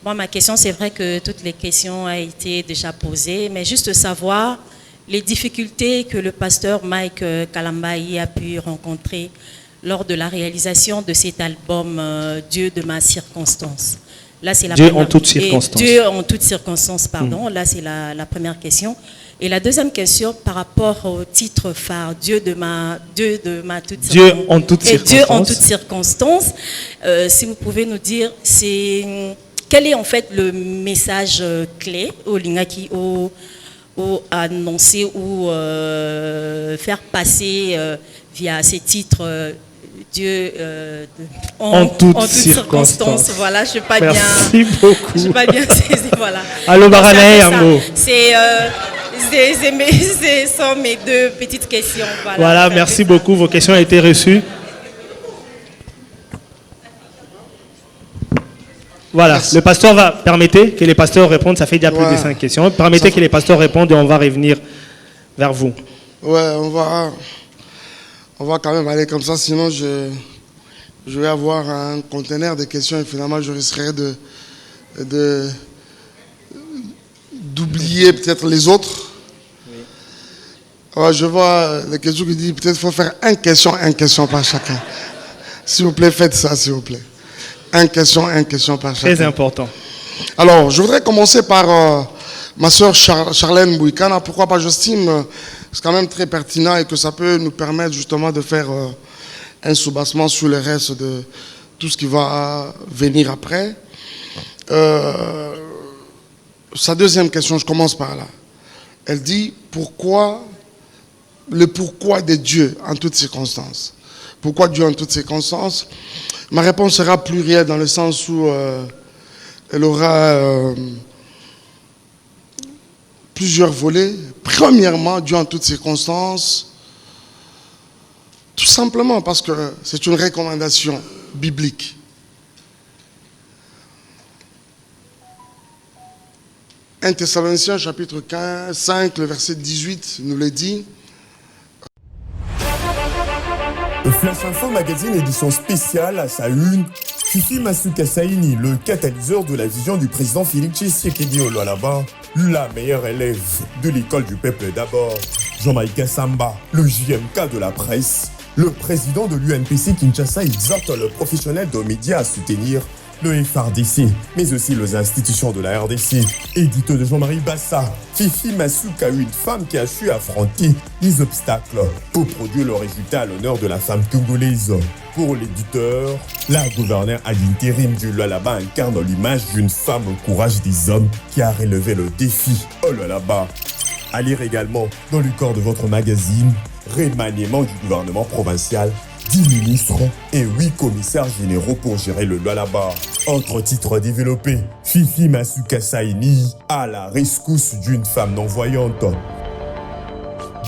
Bon, ma question, c'est vrai que toutes les questions ont été déjà posées, mais juste savoir les difficultés que le pasteur Mike Kalambayi a pu rencontrer lors de la réalisation de cet album Dieu de ma circonstance. Là, c'est la Dieu première... en toutes circonstances. Dieu en toutes circonstances, pardon. Là, c'est la première question. Et la deuxième question, par rapport au titre phare, Dieu de ma toute Dieu en toutes circonstances. Dieu en toutes circonstances. Si vous pouvez nous dire, quel est en fait le message clé au Lingaki, au annoncer ou faire passer via ces titres Dieu en toutes circonstances. Voilà, je ne sais pas Merci bien. beaucoup. Je sais pas bien saisi, voilà. Allô, Baranae, Yango. Ce sont mes deux petites questions. Voilà, merci beaucoup. Vos questions ont été reçues. Voilà, le pasteur va permettre que les pasteurs répondent. Ça fait déjà plus de 5 questions. Permettez que les pasteurs répondent et on va revenir vers vous. Ouais, on va quand même aller comme ça, sinon je vais avoir un conteneur de questions et finalement je risquerai d'oublier peut-être les autres. Ouais, je vois les questions qui disent peut-être qu'il faut faire une question par chacun. S'il vous plaît, faites ça, s'il vous plaît. Une question par chacun. Très important. Alors, je voudrais commencer par ma soeur Charlène Bouikana. Pourquoi pas, j'estime c'est quand même très pertinent et que ça peut nous permettre justement de faire un soubassement sur le reste de tout ce qui va venir après. Sa deuxième question, je commence par là. Elle dit le pourquoi de Dieu en toutes circonstances. Pourquoi Dieu en toutes circonstances? Ma réponse sera plurielle dans le sens où elle aura plusieurs volets. Premièrement, Dieu en toutes circonstances, tout simplement parce que c'est une recommandation biblique. « 1 Thessaloniciens chapitre 5, le verset 18 nous le dit. Flash Info Magazine édition spéciale à sa une, Fifi Masuka Saini, le catalyseur de la vision du président Félix Tshisekedi au Lualaba, la meilleure élève de l'école du peuple d'abord. Jean-Maïka Samba, le JMK de la presse, le président de l'UNPC Kinshasa exhorte le professionnel de médias à soutenir le FRDC, mais aussi les institutions de la RDC. Édito de Jean-Marie Bassa, Fifi Masuka, une femme qui a su affronter les obstacles pour produire le résultat à l'honneur de la femme congolaise. Pour l'éditeur, la gouverneure à l'intérim du Lualaba incarne l'image d'une femme au courage des hommes qui a relevé le défi au Lualaba. À lire également dans le corps de votre magazine, remaniement du gouvernement provincial, 10 ministres et 8 commissaires généraux pour gérer le Lualaba. Autre titre développé, Fifi Masuka Saini à la rescousse d'une femme non-voyante.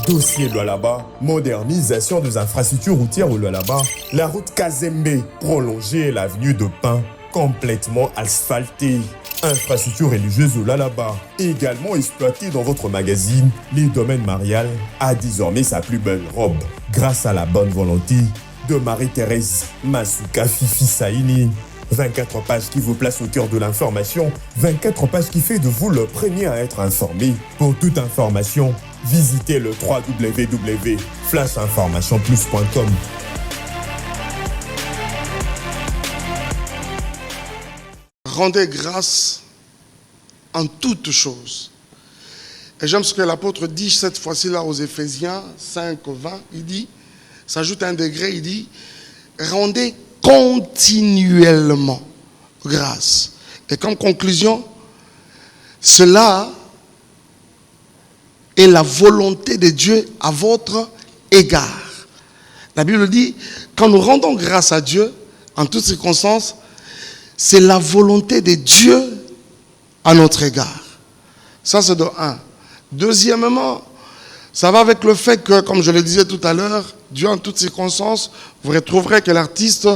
Dossier Lualaba, modernisation des infrastructures routières au Lualaba, la route Kazembe, prolonger l'avenue de Pin, complètement asphaltée. Infrastructure religieuse au Lualaba, également exploitée dans votre magazine, les domaines marial a désormais sa plus belle robe, grâce à la bonne volonté de Marie-Thérèse Masuka Fifi Saini. 24 pages qui vous placent au cœur de l'information, 24 pages qui fait de vous le premier à être informé. Pour toute information, visitez le www.flashinformationplus.com. Rendez grâce en toutes choses. Et j'aime ce que l'apôtre dit cette fois-ci là aux Éphésiens 5, 20. Il dit, s'ajoute un degré, il dit, rendez continuellement grâce. Et comme conclusion, cela est la volonté de Dieu à votre égard. La Bible dit, quand nous rendons grâce à Dieu, en toutes circonstances, c'est la volonté de Dieu à notre égard. Ça, c'est de un. Deuxièmement, ça va avec le fait que, comme je le disais tout à l'heure, Dieu en toutes circonstances, vous retrouverez que l'artiste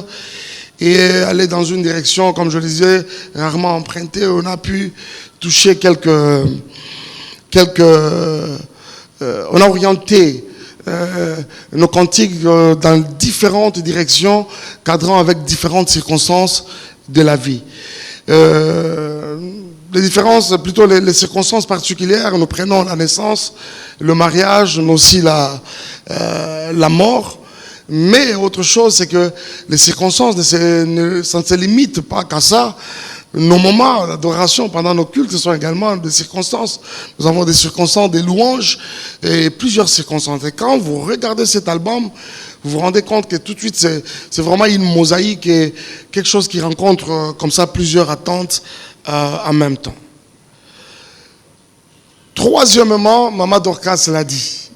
est allé dans une direction, comme je le disais, rarement empruntée. On a pu toucher on a orienté nos cantiques dans différentes directions, cadrant avec différentes circonstances de la vie. Les différences, plutôt les circonstances particulières, nous prenons la naissance, le mariage, mais aussi la mort. Mais autre chose, c'est que les circonstances, ça ne se limite pas qu'à ça. Nos moments d'adoration pendant nos cultes, ce sont également des circonstances. Nous avons des circonstances, des louanges et plusieurs circonstances. Et quand vous regardez cet album, vous vous rendez compte que tout de suite, c'est vraiment une mosaïque et quelque chose qui rencontre comme ça plusieurs attentes en même temps. Troisièmement, Maman Dorcas l'a dit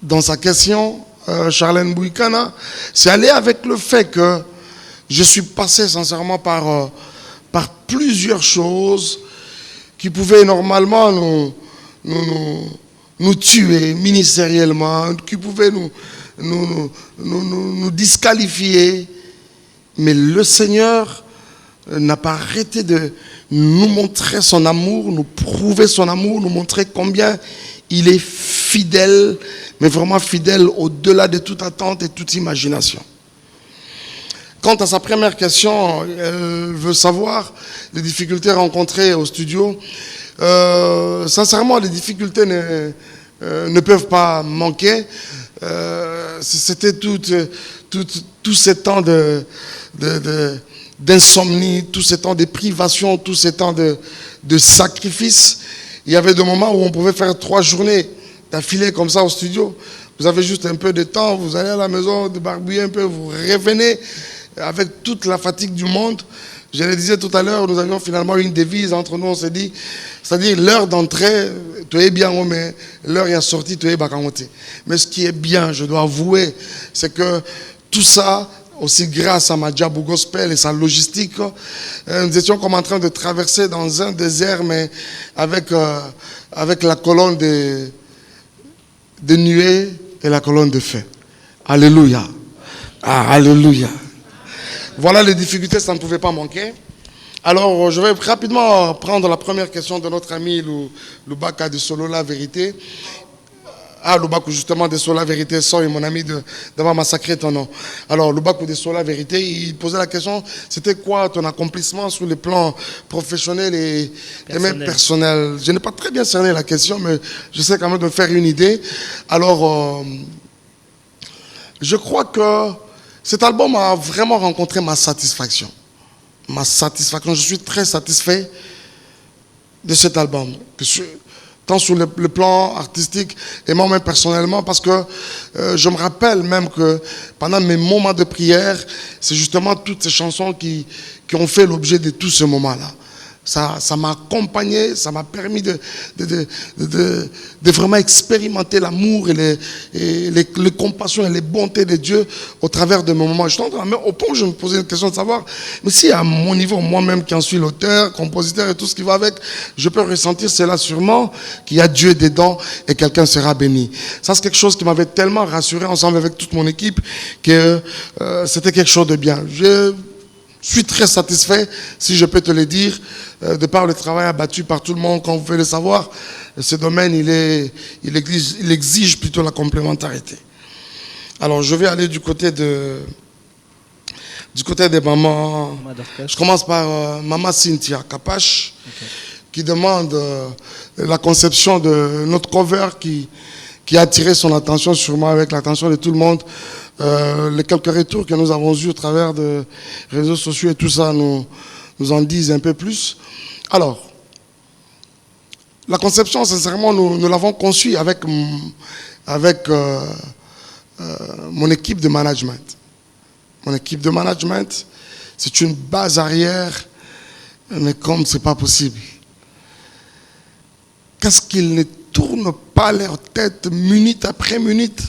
dans sa question, Charlène Bouikana, c'est aller avec le fait que je suis passé sincèrement par plusieurs choses qui pouvaient normalement nous tuer ministériellement, qui pouvaient nous disqualifier. Mais le Seigneur n'a pas arrêté de nous montrer son amour, nous prouver son amour, nous montrer combien il est fidèle, mais vraiment fidèle au-delà de toute attente et toute imagination. Quant à sa première question, elle veut savoir les difficultés rencontrées au studio. Sincèrement, les difficultés ne peuvent pas manquer. C'était tout ce temps d'insomnie, tout ce temps de privation, tout ce temps de sacrifice. Il y avait des moments où on pouvait faire 3 journées d'affilée comme ça au studio. Vous avez juste un peu de temps, vous allez à la maison, débarbouiller un peu, vous revenez avec toute la fatigue du monde. Je le disais tout à l'heure, nous avions finalement une devise entre nous, on s'est dit, c'est-à-dire l'heure d'entrée, tu es bien, mais l'heure est sortie, tu es bakangoté. Mais ce qui est bien, je dois avouer, c'est que tout ça, aussi grâce à Madjabou Gospel et sa logistique, nous étions comme en train de traverser dans un désert, mais avec la colonne de nuée et la colonne de feu. Alléluia. Ah, alléluia. Voilà les difficultés, ça ne pouvait pas manquer. Alors, je vais rapidement prendre la première question de notre ami Loubaka de Solo La Vérité. Ah, Loubaka justement de Solo La Vérité, sans mon ami d'avoir massacré ton nom. Alors, Loubaka de Solo La Vérité, il posait la question, c'était quoi ton accomplissement sur les plans professionnels et même personnels? Je n'ai pas très bien cerné la question, mais je sais quand même de faire une idée. Alors, je crois que cet album a vraiment rencontré ma satisfaction. Ma satisfaction, je suis très satisfait de cet album. Tant sur le plan artistique et moi-même personnellement, parce que je me rappelle même que pendant mes moments de prière, c'est justement toutes ces chansons qui ont fait l'objet de tout ce moment-là. Ça m'a accompagné, ça m'a permis de vraiment expérimenter l'amour et les compassions et les bontés de Dieu au travers de mes moments. Je suis en train, mais au point où je me posais une question de savoir, mais si à mon niveau, moi-même qui en suis l'auteur, compositeur et tout ce qui va avec, je peux ressentir cela sûrement, qu'il y a Dieu dedans et quelqu'un sera béni. Ça, c'est quelque chose qui m'avait tellement rassuré ensemble avec toute mon équipe que c'était quelque chose de bien. Je suis très satisfait, si je peux te le dire, de par le travail abattu par tout le monde, comme vous pouvez le savoir. Ce domaine, il exige plutôt la complémentarité. Alors, je vais aller du côté des mamans. Je commence par maman Cynthia Kapash, qui demande la conception de notre cover qui a attiré son attention, sûrement avec l'attention de tout le monde. Les quelques retours que nous avons eus au travers de réseaux sociaux et tout ça nous en disent un peu plus. Alors, la conception, sincèrement, nous l'avons conçue avec mon équipe de management. Mon équipe de management, c'est une base arrière, mais comme c'est pas possible. Qu'est-ce qu'ils ne tournent pas leur tête minute après minute?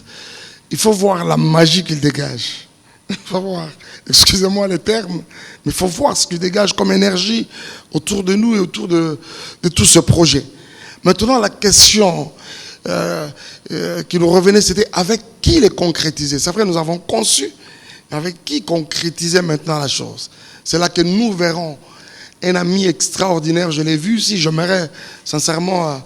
Il faut voir la magie qu'ils dégagent. Il faut voir, excusez-moi le terme, mais il faut voir ce qu'ils dégagent comme énergie autour de nous et autour de tout ce projet. Maintenant, la question qui nous revenait, c'était avec qui les concrétiser. C'est vrai, nous avons conçu, mais avec qui concrétiser maintenant la chose. C'est là que nous verrons un ami extraordinaire, je l'ai vu ici, j'aimerais sincèrement...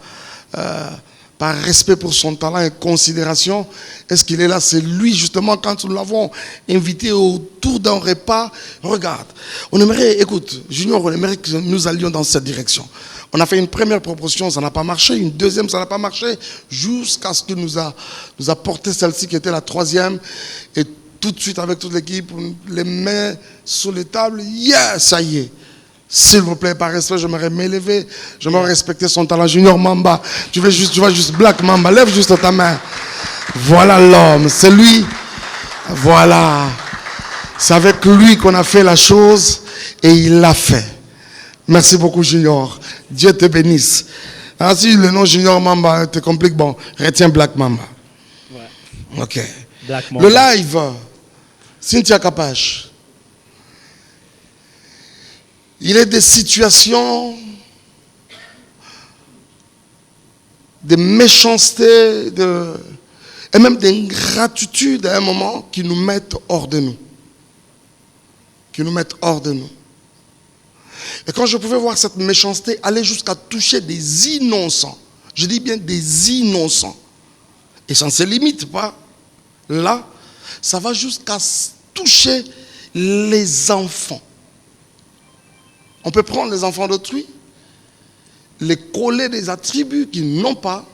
par respect pour son talent et considération, est-ce qu'il est là? C'est lui justement, quand nous l'avons invité autour d'un repas. Regarde, on aimerait, écoute, Junior, on aimerait que nous allions dans cette direction. On a fait une première proposition, ça n'a pas marché, une deuxième, ça n'a pas marché, jusqu'à ce qu'il nous a porté celle-ci qui était la troisième, et tout de suite avec toute l'équipe, les mains sur les tables, ça y est. S'il vous plaît, par respect, j'aimerais m'élever, j'aimerais respecter son talent. Junior Mamba, tu vois juste Black Mamba, lève juste ta main. Voilà l'homme, c'est lui. Voilà. C'est avec lui qu'on a fait la chose et il l'a fait. Merci beaucoup, Junior. Dieu te bénisse. Ah, si le nom Junior Mamba te complique, bon, retiens Black Mamba. Ouais. Ok. Black Mamba. Le live, Cynthia Kapash. Il est des situations de méchanceté et même d'ingratitude à un moment qui nous mettent hors de nous. Qui nous mettent hors de nous. Et quand je pouvais voir cette méchanceté aller jusqu'à toucher des innocents, je dis bien des innocents, et ça ne se limite pas là, ça va jusqu'à toucher les enfants. On peut prendre les enfants d'autrui, les coller des attributs qu'ils n'ont pas,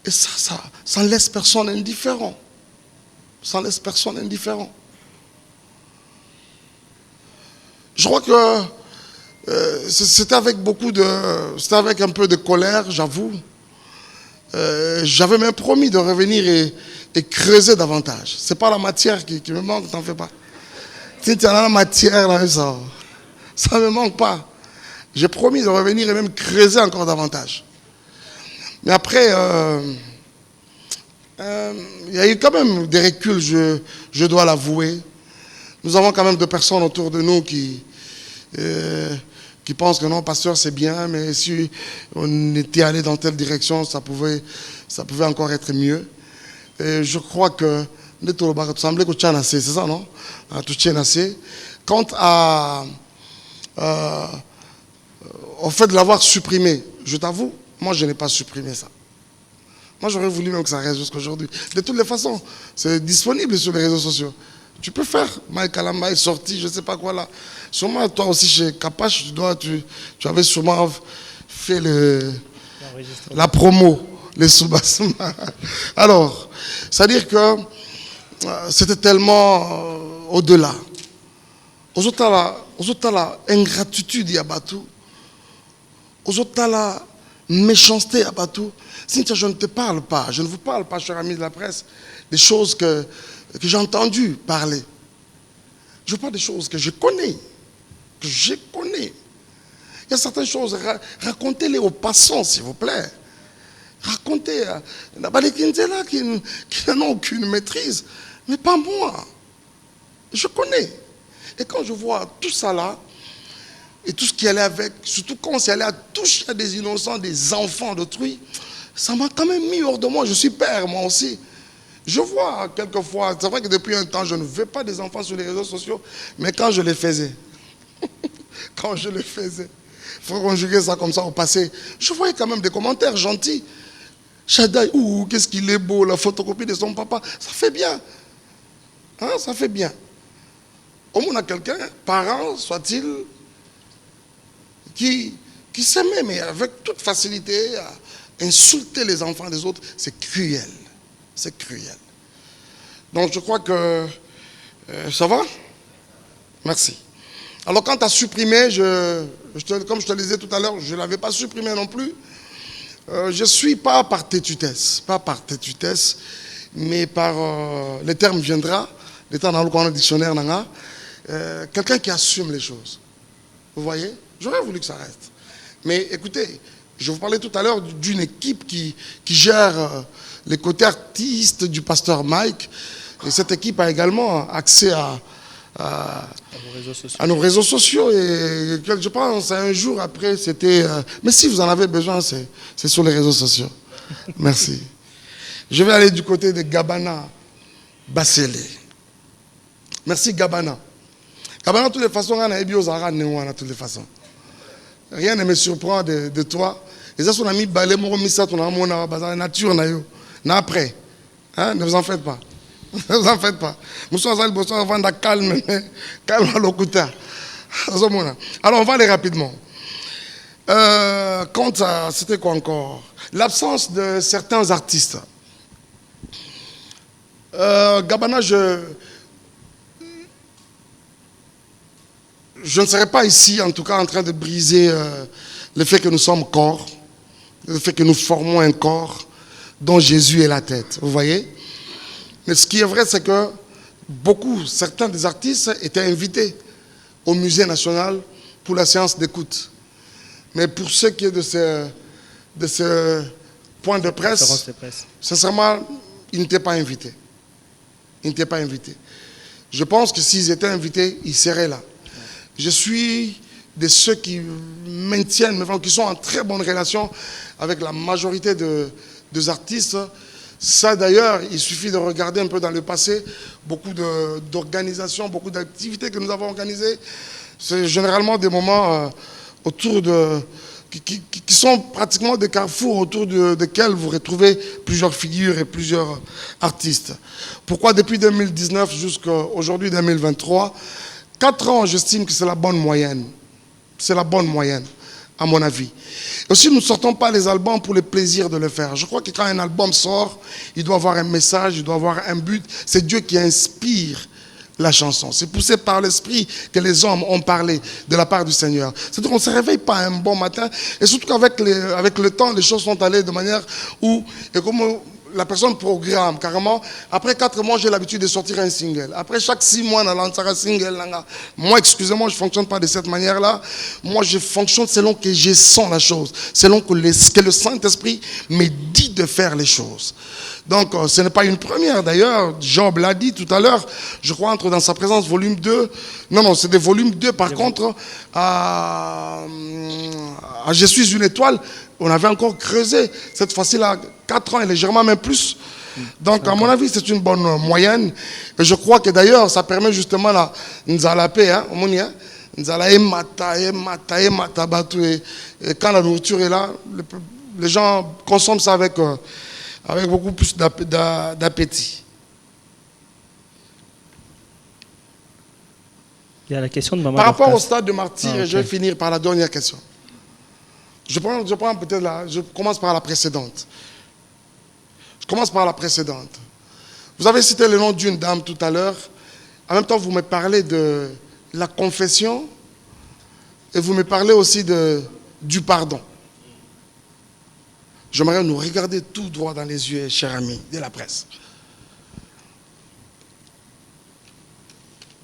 et ça laisse personne indifférent. Ça laisse personne indifférent. Je crois que c'était avec c'était avec un peu de colère, j'avoue. J'avais même promis de revenir et creuser davantage. C'est pas la matière qui me manque, t'en fais pas. Si tu as la matière, là, ça ne me manque pas. J'ai promis de revenir et même creuser encore davantage. Mais après, il y a eu quand même des reculs, je dois l'avouer. Nous avons quand même des personnes autour de nous qui pensent que non, pasteur, c'est bien, mais si on était allé dans telle direction, ça pouvait encore être mieux. Et je crois que c'est ça, non? Quant au fait de l'avoir supprimé, je t'avoue, moi je n'ai pas supprimé ça. Moi j'aurais voulu même que ça reste jusqu'à aujourd'hui. De toutes les façons, c'est disponible sur les réseaux sociaux. Tu peux faire, Mike Kalamba est sorti, je ne sais pas quoi là. Sûrement toi aussi chez Kapash, tu avais sûrement fait la promo, les soubassements. Alors, c'est-à-dire que c'était tellement au-delà. Ozotala ingratitude yabatu, ozotala méchanceté yabatu. Cynthia, je ne te parle pas, je ne vous parle pas, cher ami de la presse, des choses que j'ai entendu parler. Je parle des choses que je connais. Il y a certaines choses, racontez-les aux passants, s'il vous plaît. Racontez. Il y a des Kinzela qui n'ont aucune maîtrise. Mais pas moi. Je connais. Et quand je vois tout ça là, et tout ce qui allait avec, surtout quand c'est allé à toucher à des innocents, des enfants d'autrui, ça m'a quand même mis hors de moi. Je suis père, moi aussi. Je vois quelquefois, c'est vrai que depuis un temps, je ne veux pas des enfants sur les réseaux sociaux, mais quand je les faisais, il faut conjuguer ça comme ça au passé, je voyais quand même des commentaires gentils. Shadai, ouh, qu'est-ce qu'il est beau, la photocopie de son papa, ça fait bien. Hein, ça fait bien. Au moins, on a quelqu'un, parent, soit-il, qui s'aimait, mais avec toute facilité, à insulter les enfants des autres, c'est cruel. C'est cruel. Donc je crois que ça va? Merci. Alors quand tu as supprimé, comme je te le disais tout à l'heure, je ne l'avais pas supprimé non plus. Je ne suis pas par tétutesse, mais par le terme viendra, l'état dans le dictionnaire, quelqu'un qui assume les choses. Vous voyez? J'aurais voulu que ça reste. Mais écoutez, je vous parlais tout à l'heure d'une équipe qui gère les côtés artistes du pasteur Mike. Et cette équipe a également accès à nos réseaux sociaux. Et je pense un jour après, c'était... mais si vous en avez besoin, c'est sur les réseaux sociaux. Merci. Je vais aller du côté de Gabana Bassele. Merci Gabana. Gabana, de toutes les façons, on a de toutes les façons. Rien ne me surprend de toi. Et ça, on a mis balai, on a mis ça, on a mis la nature. Après, hein, ne vous en faites pas. Ne vous en faites pas. Nous sommes calme, calme à l'okuta. Alors, on va aller rapidement. C'était quoi encore? L'absence de certains artistes. Gabana, je ne serai pas ici, en tout cas, en train de briser le fait que nous sommes corps, le fait que nous formons un corps dont Jésus est la tête. Vous voyez? Mais ce qui est vrai, c'est que certains des artistes étaient invités au Musée national pour la séance d'écoute. Mais pour ce qui est de ce point de presse, sincèrement, ils n'étaient pas invités. Ils n'étaient pas invités. Je pense que s'ils étaient invités, ils seraient là. Je suis de ceux qui maintiennent, qui sont en très bonne relation avec la majorité des artistes. Ça d'ailleurs, il suffit de regarder un peu dans le passé, beaucoup d'organisations, beaucoup d'activités que nous avons organisées. C'est généralement des moments autour qui sont pratiquement des carrefours autour desquels vous retrouvez plusieurs figures et plusieurs artistes. Pourquoi depuis 2019 jusqu'à aujourd'hui 2023, 4 ans, j'estime que c'est la bonne moyenne. C'est la bonne moyenne, à mon avis. Et aussi, nous ne sortons pas les albums pour le plaisir de le faire. Je crois que quand un album sort, il doit avoir un message, il doit avoir un but. C'est Dieu qui inspire la chanson. C'est poussé par l'esprit que les hommes ont parlé de la part du Seigneur. C'est-à-dire qu'on ne se réveille pas un bon matin. Et surtout qu'avec le temps, les choses sont allées de manière où... Et comme la personne programme carrément. Après 4 mois, j'ai l'habitude de sortir un single. Après chaque 6 mois, on lance un single. Moi, excusez-moi, je ne fonctionne pas de cette manière-là. Moi, je fonctionne selon que je sens la chose. Selon que le Saint-Esprit me dit de faire les choses. Donc, ce n'est pas une première. D'ailleurs, Job l'a dit tout à l'heure. Je crois entre dans sa présence, volume 2. Non, c'est des volumes 2. Par contre, à Je suis une étoile, on avait encore creusé. Cette fois-ci, là, 4 ans et légèrement même plus. Donc, à mon avis, c'est une bonne moyenne. Et je crois que d'ailleurs, ça permet justement la paix, hein, et quand la nourriture est là, les gens consomment ça avec beaucoup plus d'appétit. Il y a la question de Maman. Par rapport au stade de martyr, je vais finir par la dernière question. Je commence par la précédente. Vous avez cité le nom d'une dame tout à l'heure. En même temps, vous me parlez de la confession et vous me parlez aussi du pardon. J'aimerais nous regarder tout droit dans les yeux, chers amis de la presse.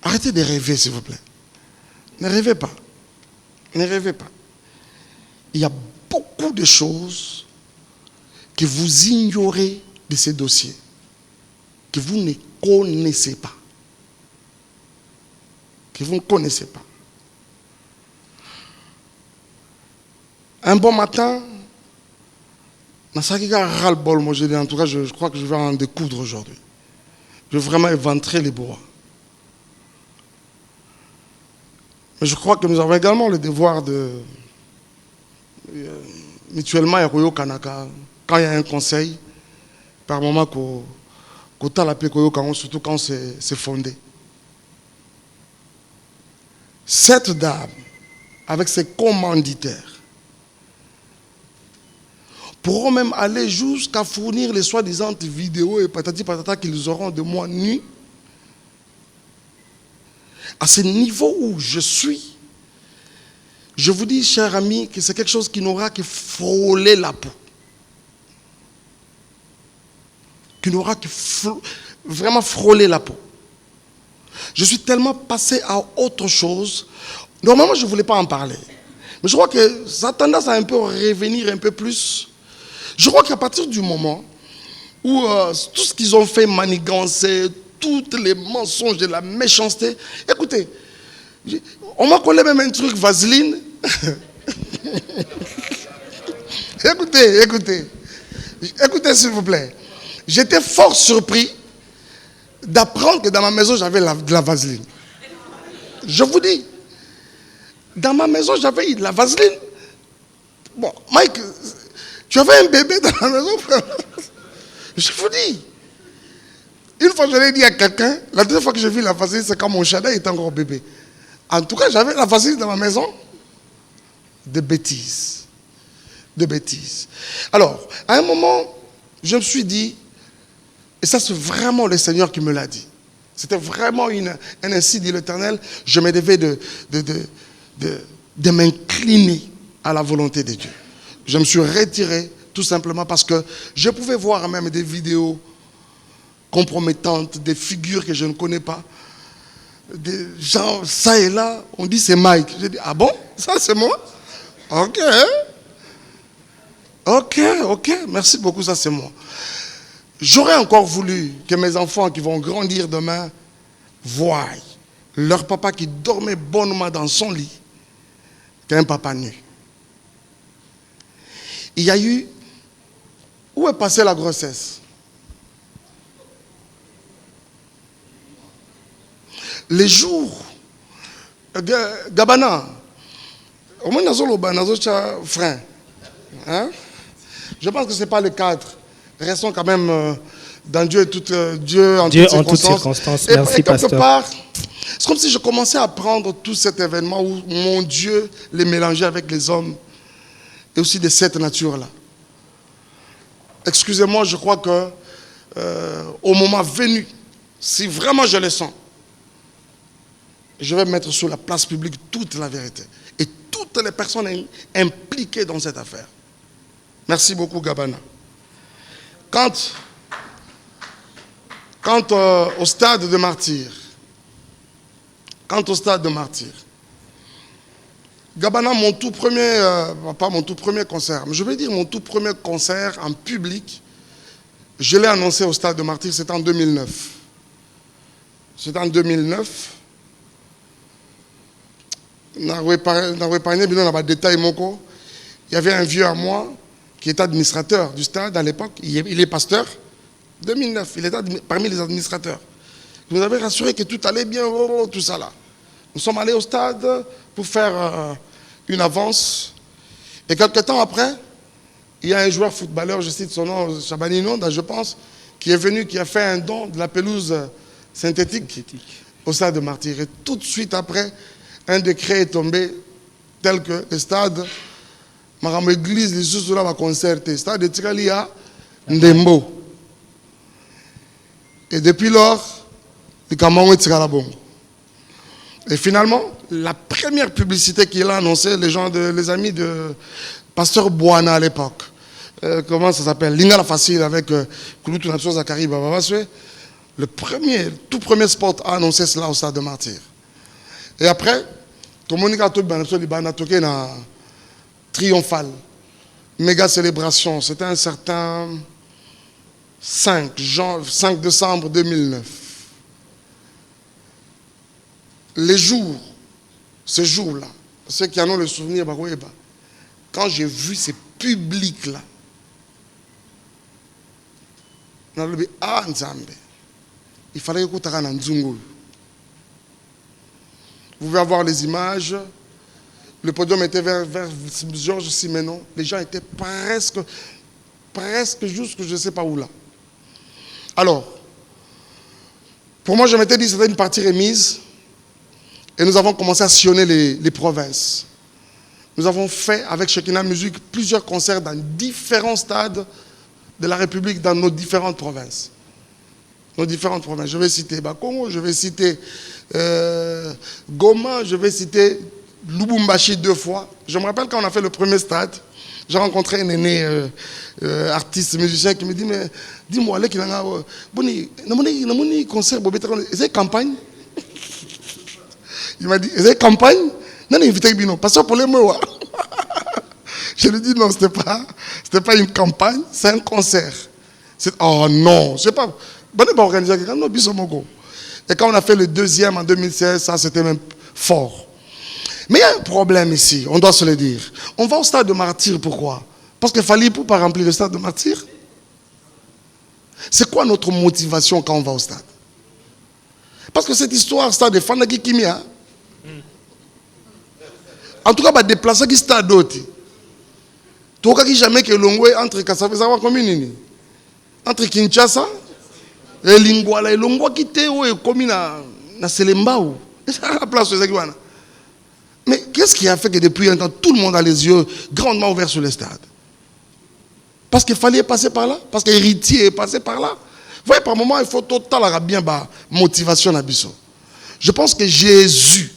Arrêtez de rêver, s'il vous plaît. Ne rêvez pas. Ne rêvez pas. il y a beaucoup de choses que vous ignorez de ces dossiers, que vous ne connaissez pas. Que vous ne connaissez pas. Un bon matin, Nasaki ras-le-bol, moi j'ai dit, en tout cas, je crois que je vais en découdre aujourd'hui. Je vais vraiment éventrer les bois. Mais je crois que nous avons également le devoir de mutuellement Yakoyo Kanaka, quand il y a un conseil, par moment qu'on t'a l'appelé Koyo Kango, surtout quand c'est fondé. Cette dame, avec ses commanditaires, pourront même aller jusqu'à fournir les soi-disant vidéos et patati patata qu'ils auront de moi nu. À ce niveau où je suis, je vous dis, chers amis, que c'est quelque chose qui n'aura que frôler la peau. Qui n'aura que vraiment frôler la peau. Je suis tellement passé à autre chose. Normalement, je ne voulais pas en parler. Mais je crois que ça a tendance à un peu revenir un peu plus. Je crois qu'à partir du moment où tout ce qu'ils ont fait manigancer, tous les mensonges et la méchanceté. Écoutez, on m'a collé même un truc vaseline. Écoutez s'il vous plaît. J'étais fort surpris d'apprendre que dans ma maison j'avais de la vaseline. Je vous dis, dans ma maison j'avais de la vaseline. Bon, Mike, tu avais un bébé dans la maison, frère. Je vous dis. Une fois, je l'ai dit à quelqu'un, la deuxième fois que j'ai vu la vaseline, c'est quand mon Shada était encore bébé. En tout cas, j'avais la vaseline dans ma maison. De bêtises. De bêtises. Alors, à un moment, je me suis dit, et ça c'est vraiment le Seigneur qui me l'a dit. C'était vraiment un ainsi dit l'Éternel, je me devais de m'incliner à la volonté de Dieu. Je me suis retiré tout simplement parce que je pouvais voir même des vidéos compromettantes, des figures que je ne connais pas, des gens, ça et là, on dit c'est Mike. J'ai dit, ah bon? Ça c'est moi? Ok, merci beaucoup, ça c'est moi. J'aurais encore voulu que mes enfants qui vont grandir demain voient leur papa qui dormait bonnement dans son lit qu'un papa nu. Il y a eu... Où est passée la grossesse? Les jours... Gabana, au moins frein. Hein? Je pense que ce n'est pas le cadre. Restons quand même dans Dieu et Dieu en toutes circonstances. Merci, et quelque pasteur. part, c'est comme si je commençais à prendre tout cet événement où mon Dieu les mélangeait avec les hommes et aussi de cette nature-là. Excusez-moi, je crois que au moment venu, si vraiment je le sens, je vais mettre sur la place publique toute la vérité et toutes les personnes impliquées dans cette affaire. Merci beaucoup, Gabana. Quant au stade de martyr, Gabana, mon tout premier, pas mon tout premier concert, mais je vais dire mon tout premier concert en public, je l'ai annoncé au stade de martyr, c'était en 2009. C'était en 2009. Il y avait un vieux à moi qui était administrateur du stade à l'époque. Il est pasteur. 2009, il était parmi les administrateurs. Vous avez rassuré que tout allait bien, tout ça là. Nous sommes allés au stade pour faire une avance. Et quelques temps après, il y a un joueur footballeur, je cite son nom, Chabani Nonda, je pense, qui est venu, qui a fait un don de la pelouse synthétique au stade de Martyr. Et tout de suite après, un décret est tombé tel que le stade, ma église, les sous là va concerter. Le stade de Tikalia, Ndembo. Et depuis lors, le Cameroun est Tikalabongo. Et finalement, la première publicité qu'il a annoncée, les amis de Pasteur Bouana à l'époque, comment ça s'appelle? Lingala Facile avec Kouloutou Natso Zakari Bababaswe. Le tout premier spot a annoncé cela au stade de Martyr. Et après, tout le monde a toqué dans triomphale, méga célébration. C'était un certain 5 décembre 2009. Les jours, ce jour-là, ceux qui en ont le souvenir, quand j'ai vu ces publics-là, il fallait écouter un Nzungu. Vous pouvez avoir les images. Le podium était vers Georges Simenon. Les gens étaient presque jusque je ne sais pas où là. Alors, pour moi, je m'étais dit que c'était une partie remise. Et nous avons commencé à sillonner les provinces. Nous avons fait avec Shekinah Music plusieurs concerts dans différents stades de la République, dans nos différentes provinces. Je vais citer Bakongo, je vais citer Goma, je vais citer Lubumbashi 2 fois. Je me rappelle quand on a fait le premier stade, j'ai rencontré un aîné artiste, musicien qui me dit, mais dis-moi, il y a un concert, c'est campagne. Il m'a dit, c'est campagne? Non, invité Bino, parce que pour les mots. Je lui ai dit, non, ce n'était pas une campagne, c'est un concert. Oh non, je ne sais pas. Et quand on a fait le deuxième en 2016, ça c'était même fort. Mais il y a un problème ici, on doit se le dire. On va au stade de Martyrs, pourquoi? Parce qu'il fallait pour pas remplir le stade de Martyrs. C'est quoi notre motivation quand on va au stade? Parce que cette histoire, stade de Fandaki Kimia, en tout cas, va déplacer qui stade d'autres. Tu vois jamais que l'ongwe entre Kassavezawa commune, entre Kinshasa et Lingwala, et l'ongwa qui était où est commis na Selembao. C'est la place de Zagwana. Mais qu'est-ce qui a fait que depuis un temps, tout le monde a les yeux grandement ouverts sur le stade? Parce qu'il fallait passer par là, parce qu'héritier est passé par là. Vous voyez, par moment, il faut total bien motivation à Bissot. Je pense que Jésus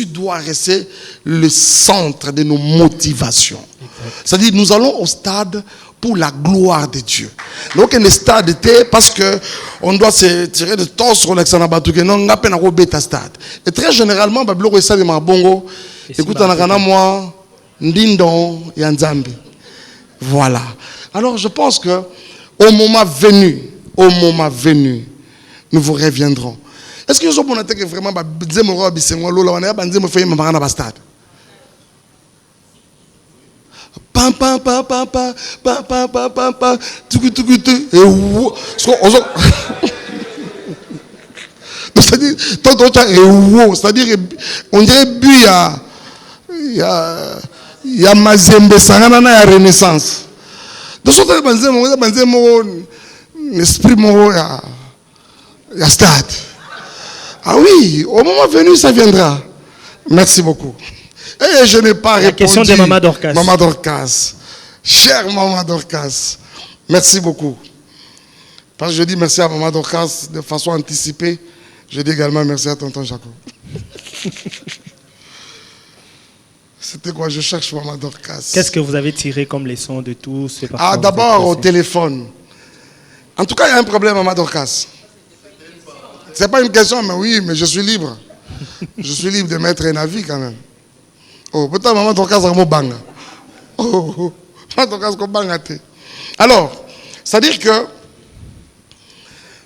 doit rester le centre de nos motivations. C'est-à-dire, nous allons au stade pour la gloire de Dieu. Donc, le stade était parce qu'on doit se tirer de torse sur l'Alexandre non, on a peine à rebêter stade. Et très généralement, le stade de Marbongo, écoute, on a moi, Ndindon et Nzambi. Voilà. Alors, je pense que au moment venu, nous vous reviendrons. Est-ce que vous avez que vraiment stade? Pam pam pam pam pam pam pam pam pam pam c'est-à-dire on dirait but il y a Mazembe Sangana na Renaissance. De ce fait l'esprit il y a stade. Ah oui, au moment venu, ça viendra. Merci beaucoup. Et je n'ai pas répondu. La question de Maman Dorcas. Maman Dorcas. Chère Maman Dorcas, merci beaucoup. Parce que je dis merci à Maman Dorcas de façon anticipée. Je dis également merci à Tonton Jacob. C'était quoi? Je cherche Maman Dorcas. Qu'est-ce que vous avez tiré comme leçon de tout ce parcours? Ah, d'abord au téléphone. En tout cas, il y a un problème, Maman Dorcas. Ce n'est pas une question, mais oui, mais je suis libre. Je suis libre de mettre un avis quand même. Oh, peut-être Maman Dorcas a un banga. Oh, Maman Dorcas a un banga. Alors, c'est-à-dire que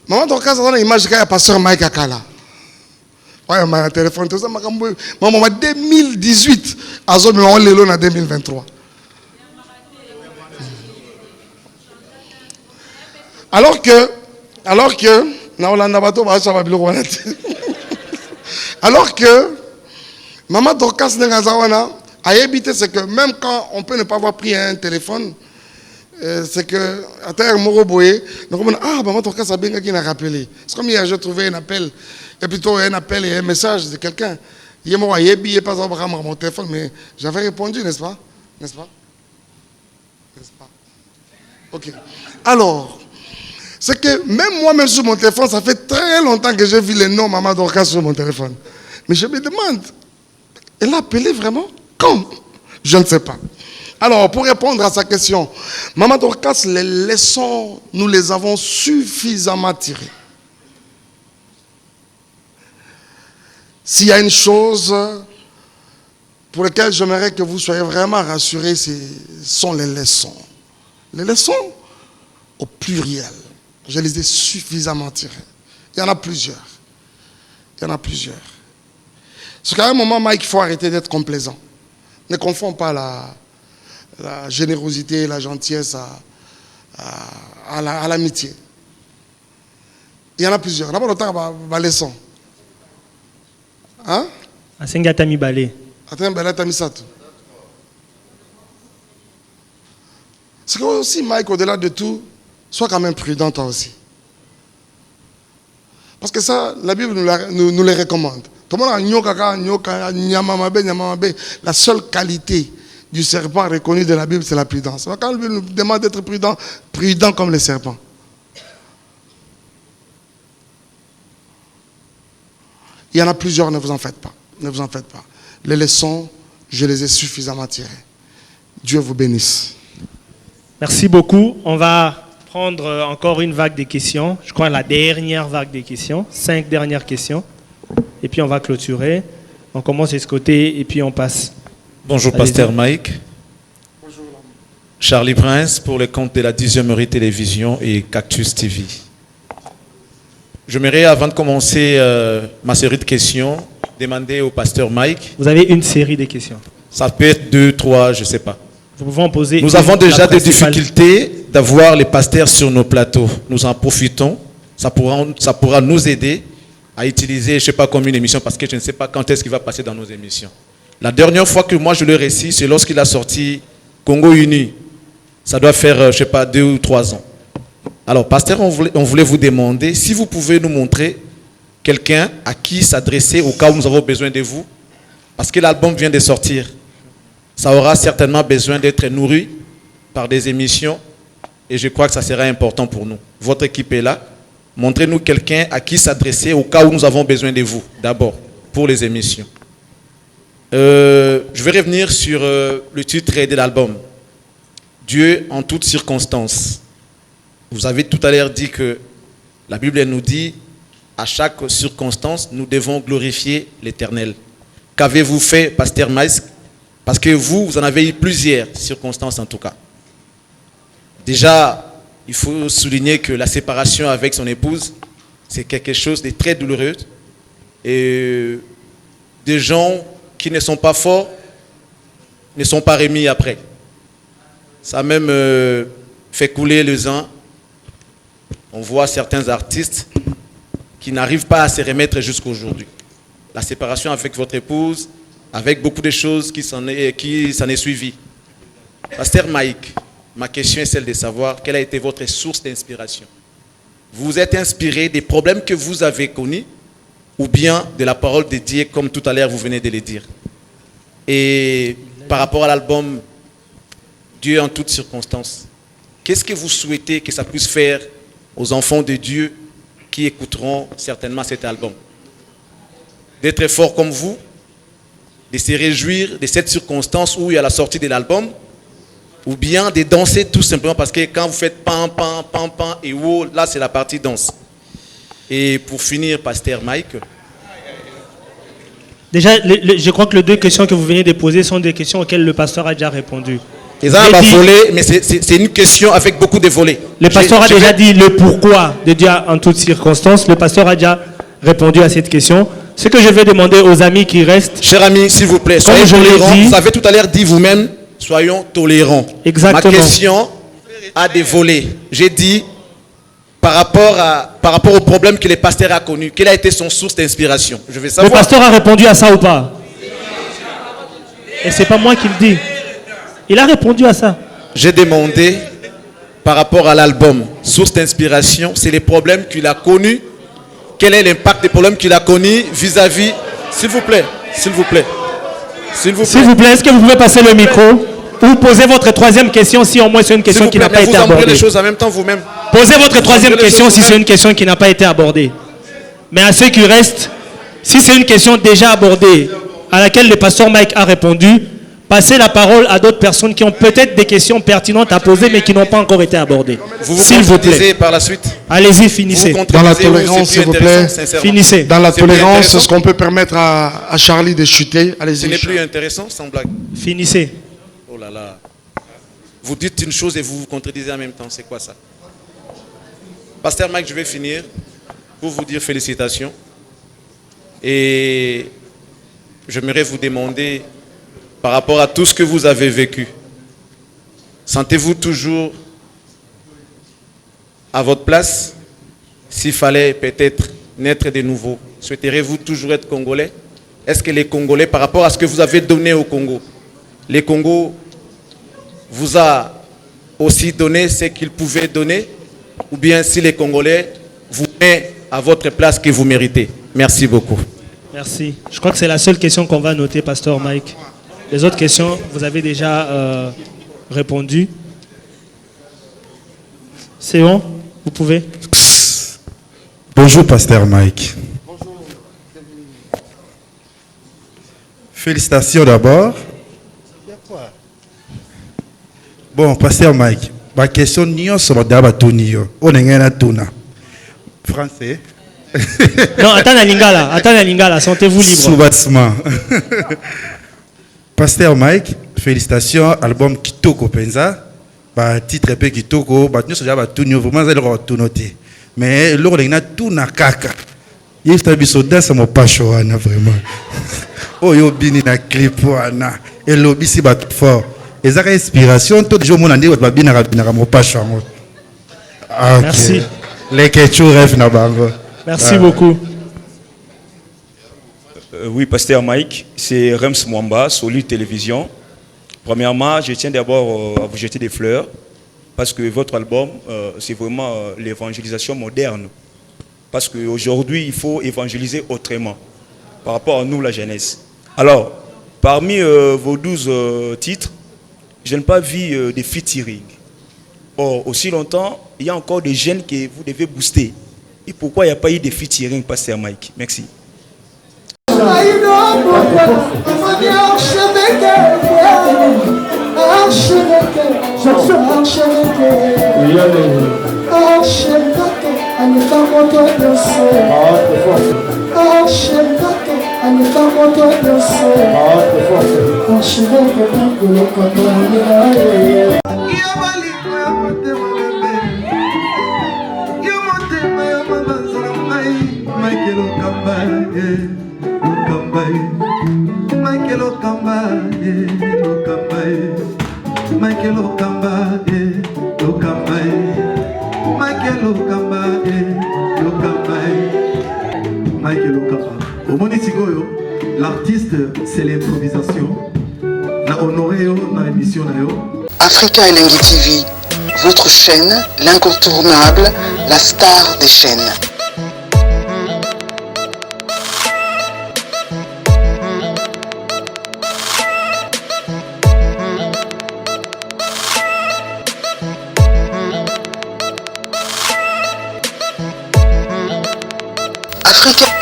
Maman Dorcas a une image qu'il y a pasteur Mike Akala. Ouais, mon téléphone, tout ça, maman, 2018, à zone on l'est en 2023. Alors que, Maman Dorcas a évité, c'est que même quand on peut ne pas avoir pris un téléphone, c'est que à terre Moroboé, donc on ah Maman Dorcas a bien qui n'a rappelé. C'est comme hier j'ai trouvé un appel, et plutôt un appel et un message de quelqu'un. Il m'a pas mon téléphone, mais j'avais répondu, n'est-ce pas? N'est-ce pas? N'est-ce pas? Ok. Alors. C'est que même moi-même sur mon téléphone, ça fait très longtemps que j'ai vu les noms Maman Dorcas sur mon téléphone. Mais je me demande, elle a appelé vraiment? Quand? Je ne sais pas. Alors, pour répondre à sa question, Maman Dorcas, les leçons, nous les avons suffisamment tirées. S'il y a une chose pour lesquels j'aimerais que vous soyez vraiment rassurés, sont les leçons. Les leçons au pluriel. Je les ai suffisamment tirées. Il y en a plusieurs. Il y en a plusieurs. Parce qu'à un moment, Mike, il faut arrêter d'être complaisant. Ne confonds pas la générosité, la gentillesse à l'amitié. Il y en a plusieurs. D'abord, le temps va leçon. Hein? Asenga tami balé. Attends, ben là, t'as mis ça tout. C'est que aussi, Mike, au-delà de tout, sois quand même prudent toi aussi. Parce que ça, la Bible nous les recommande. La seule qualité du serpent reconnue de la Bible, c'est la prudence. Quand la Bible nous demande d'être prudent, prudent comme les serpents. Il y en a plusieurs, ne vous en faites pas. Ne vous en faites pas. Les leçons, je les ai suffisamment tirées. Dieu vous bénisse. Merci beaucoup. On va prendre encore une vague de questions. Je crois la dernière vague de questions. 5 dernières questions. Et puis on va clôturer. On commence de ce côté et puis on passe. Bonjour Pasteur Mike. Bonjour. Charlie Prince pour le compte de la 10e heure télévision et Cactus TV. J'aimerais, avant de commencer ma série de questions, demander au pasteur Mike. Vous avez une série de questions. Ça peut être 2, 3, je ne sais pas. Vous pouvez en poser. Nous avons déjà des difficultés d'avoir les pasteurs sur nos plateaux. Nous en profitons. Ça pourra nous aider à utiliser, je ne sais pas comme une émission, parce que je ne sais pas quand est-ce qu'il va passer dans nos émissions. La dernière fois que moi je le récite, c'est lorsqu'il a sorti Congo Uni. Ça doit faire, je ne sais pas, 2 ou 3 ans. Alors, pasteur, on voulait vous demander si vous pouvez nous montrer quelqu'un à qui s'adresser au cas où nous avons besoin de vous. Parce que l'album vient de sortir. Ça aura certainement besoin d'être nourri par des émissions. Et je crois que ça sera important pour nous. Votre équipe est là. Montrez-nous quelqu'un à qui s'adresser au cas où nous avons besoin de vous. D'abord, pour les émissions. Je vais revenir sur le titre de l'album. Dieu en toutes circonstances. Vous avez tout à l'heure dit que la Bible nous dit, à chaque circonstance, nous devons glorifier l'Éternel. Qu'avez-vous fait, pasteur Mike? Parce que vous en avez eu plusieurs circonstances en tout cas. Déjà, il faut souligner que la séparation avec son épouse, c'est quelque chose de très douloureux. Et des gens qui ne sont pas forts ne sont pas remis après. Ça a même fait couler le sang. On voit certains artistes qui n'arrivent pas à se remettre jusqu'à aujourd'hui. La séparation avec votre épouse, avec beaucoup de choses qui s'en est suivi. Pasteur Mike, ma question est celle de savoir quelle a été votre source d'inspiration. Vous vous êtes inspiré des problèmes que vous avez connus ou bien de la parole de Dieu, comme tout à l'heure vous venez de le dire. Et par rapport à l'album Dieu en toutes circonstances, qu'est-ce que vous souhaitez que ça puisse faire aux enfants de Dieu qui écouteront certainement cet album? D'être forts comme vous, de se réjouir de cette circonstance où il y a la sortie de l'album, ou bien de danser tout simplement parce que quand vous faites pam, pam, pam, pam et wow, là c'est la partie danse. Et pour finir, pasteur Mike. Déjà, je crois que les 2 questions que vous venez de poser sont des questions auxquelles le pasteur a déjà répondu. Ils ont volé, mais c'est une question avec beaucoup de volets. Le pasteur a déjà dit le pourquoi de Dieu en toutes circonstances. Le pasteur a déjà répondu à cette question. Ce que je vais demander aux amis qui restent. Chers amis, s'il vous plaît, soyez tolérants. Vous avez tout à l'heure dit vous-même, soyons tolérants. Exactement. Ma question a des volets. J'ai dit par rapport au problème que le pasteur a connu, quelle a été son source d'inspiration? Je veux savoir. Le pasteur a répondu à ça ou pas? Et c'est pas moi qui le dis. Il a répondu à ça. J'ai demandé par rapport à l'album, source d'inspiration, c'est les problèmes qu'il a connus. Quel est l'impact des problèmes qu'il a connus vis-à-vis... S'il vous plaît, s'il vous plaît. S'il vous plaît. S'il vous plaît, est-ce que vous pouvez passer le micro ou poser votre 3e question si au moins c'est une question qui n'a pas été abordée? Vous les choses en même temps vous-même. Posez votre 3e question si c'est une question qui n'a pas été abordée. Mais à ceux qui restent, si c'est une question déjà abordée, à laquelle le pasteur Mike a répondu, passer la parole à d'autres personnes qui ont peut-être des questions pertinentes à poser mais qui n'ont pas encore été abordées. S'il vous plaît. Par la suite. Allez-y, finissez. Dans la tolérance, s'il vous plaît. Finissez. Dans la tolérance, est-ce qu'on peut permettre à Charlie de chuter? Allez-y. Ce n'est plus intéressant, sans blague. Finissez. Oh là là. Vous dites une chose et vous vous contredisez en même temps. C'est quoi ça? Pasteur Mike, je vais finir pour vous dire félicitations. Et j'aimerais vous demander, par rapport à tout ce que vous avez vécu, sentez-vous toujours à votre place? S'il fallait peut-être naître de nouveau, souhaiteriez-vous toujours être Congolais? Est-ce que les Congolais, par rapport à ce que vous avez donné au Congo, les Congo vous a aussi donné ce qu'ils pouvaient donner? Ou bien si les Congolais vous mettent à votre place que vous méritez? Merci beaucoup. Merci. Je crois que c'est la seule question qu'on va noter, Pasteur Mike. Les autres questions, vous avez déjà répondu. C'est bon? Vous pouvez? Bonjour, Pasteur Mike. Félicitations d'abord. Bon, Pasteur Mike, ma question n'est pas français. Non, attends la lingala, sentez-vous libre. Sous-bâtiment. Pasteur Mike, félicitations, album Kitoko Penza. Titre peu Kitoko, nous sommes vraiment tout noté. Mais l'heure de tout na kaka. Il est habitué dans sa mopacho vraiment. Oh yo bini na clip wana. Et lobby si bat fort. Et ça inspiration tout jour mon andi va bina na mopacho. Merci. Les questions rêvent na bango. Merci beaucoup. Oui, Pasteur Mike, c'est Rems Mwamba, Solid Télévision. Premièrement, je tiens d'abord à vous jeter des fleurs parce que votre album, c'est vraiment l'évangélisation moderne. Parce qu'aujourd'hui, il faut évangéliser autrement par rapport à nous, la jeunesse. Alors, parmi vos 12 titres, je n'ai pas vu de featuring. Or, aussi longtemps, il y a encore des jeunes que vous devez booster. Et pourquoi il n'y a pas eu de featuring, Pasteur Mike? Merci. L'artiste, c'est l'improvisation. La honoré dans l'émission. Africa Elengi TV, votre chaîne, l'incontournable, la star des chaînes.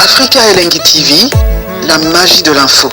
Africa Elengi TV, la magie de l'info.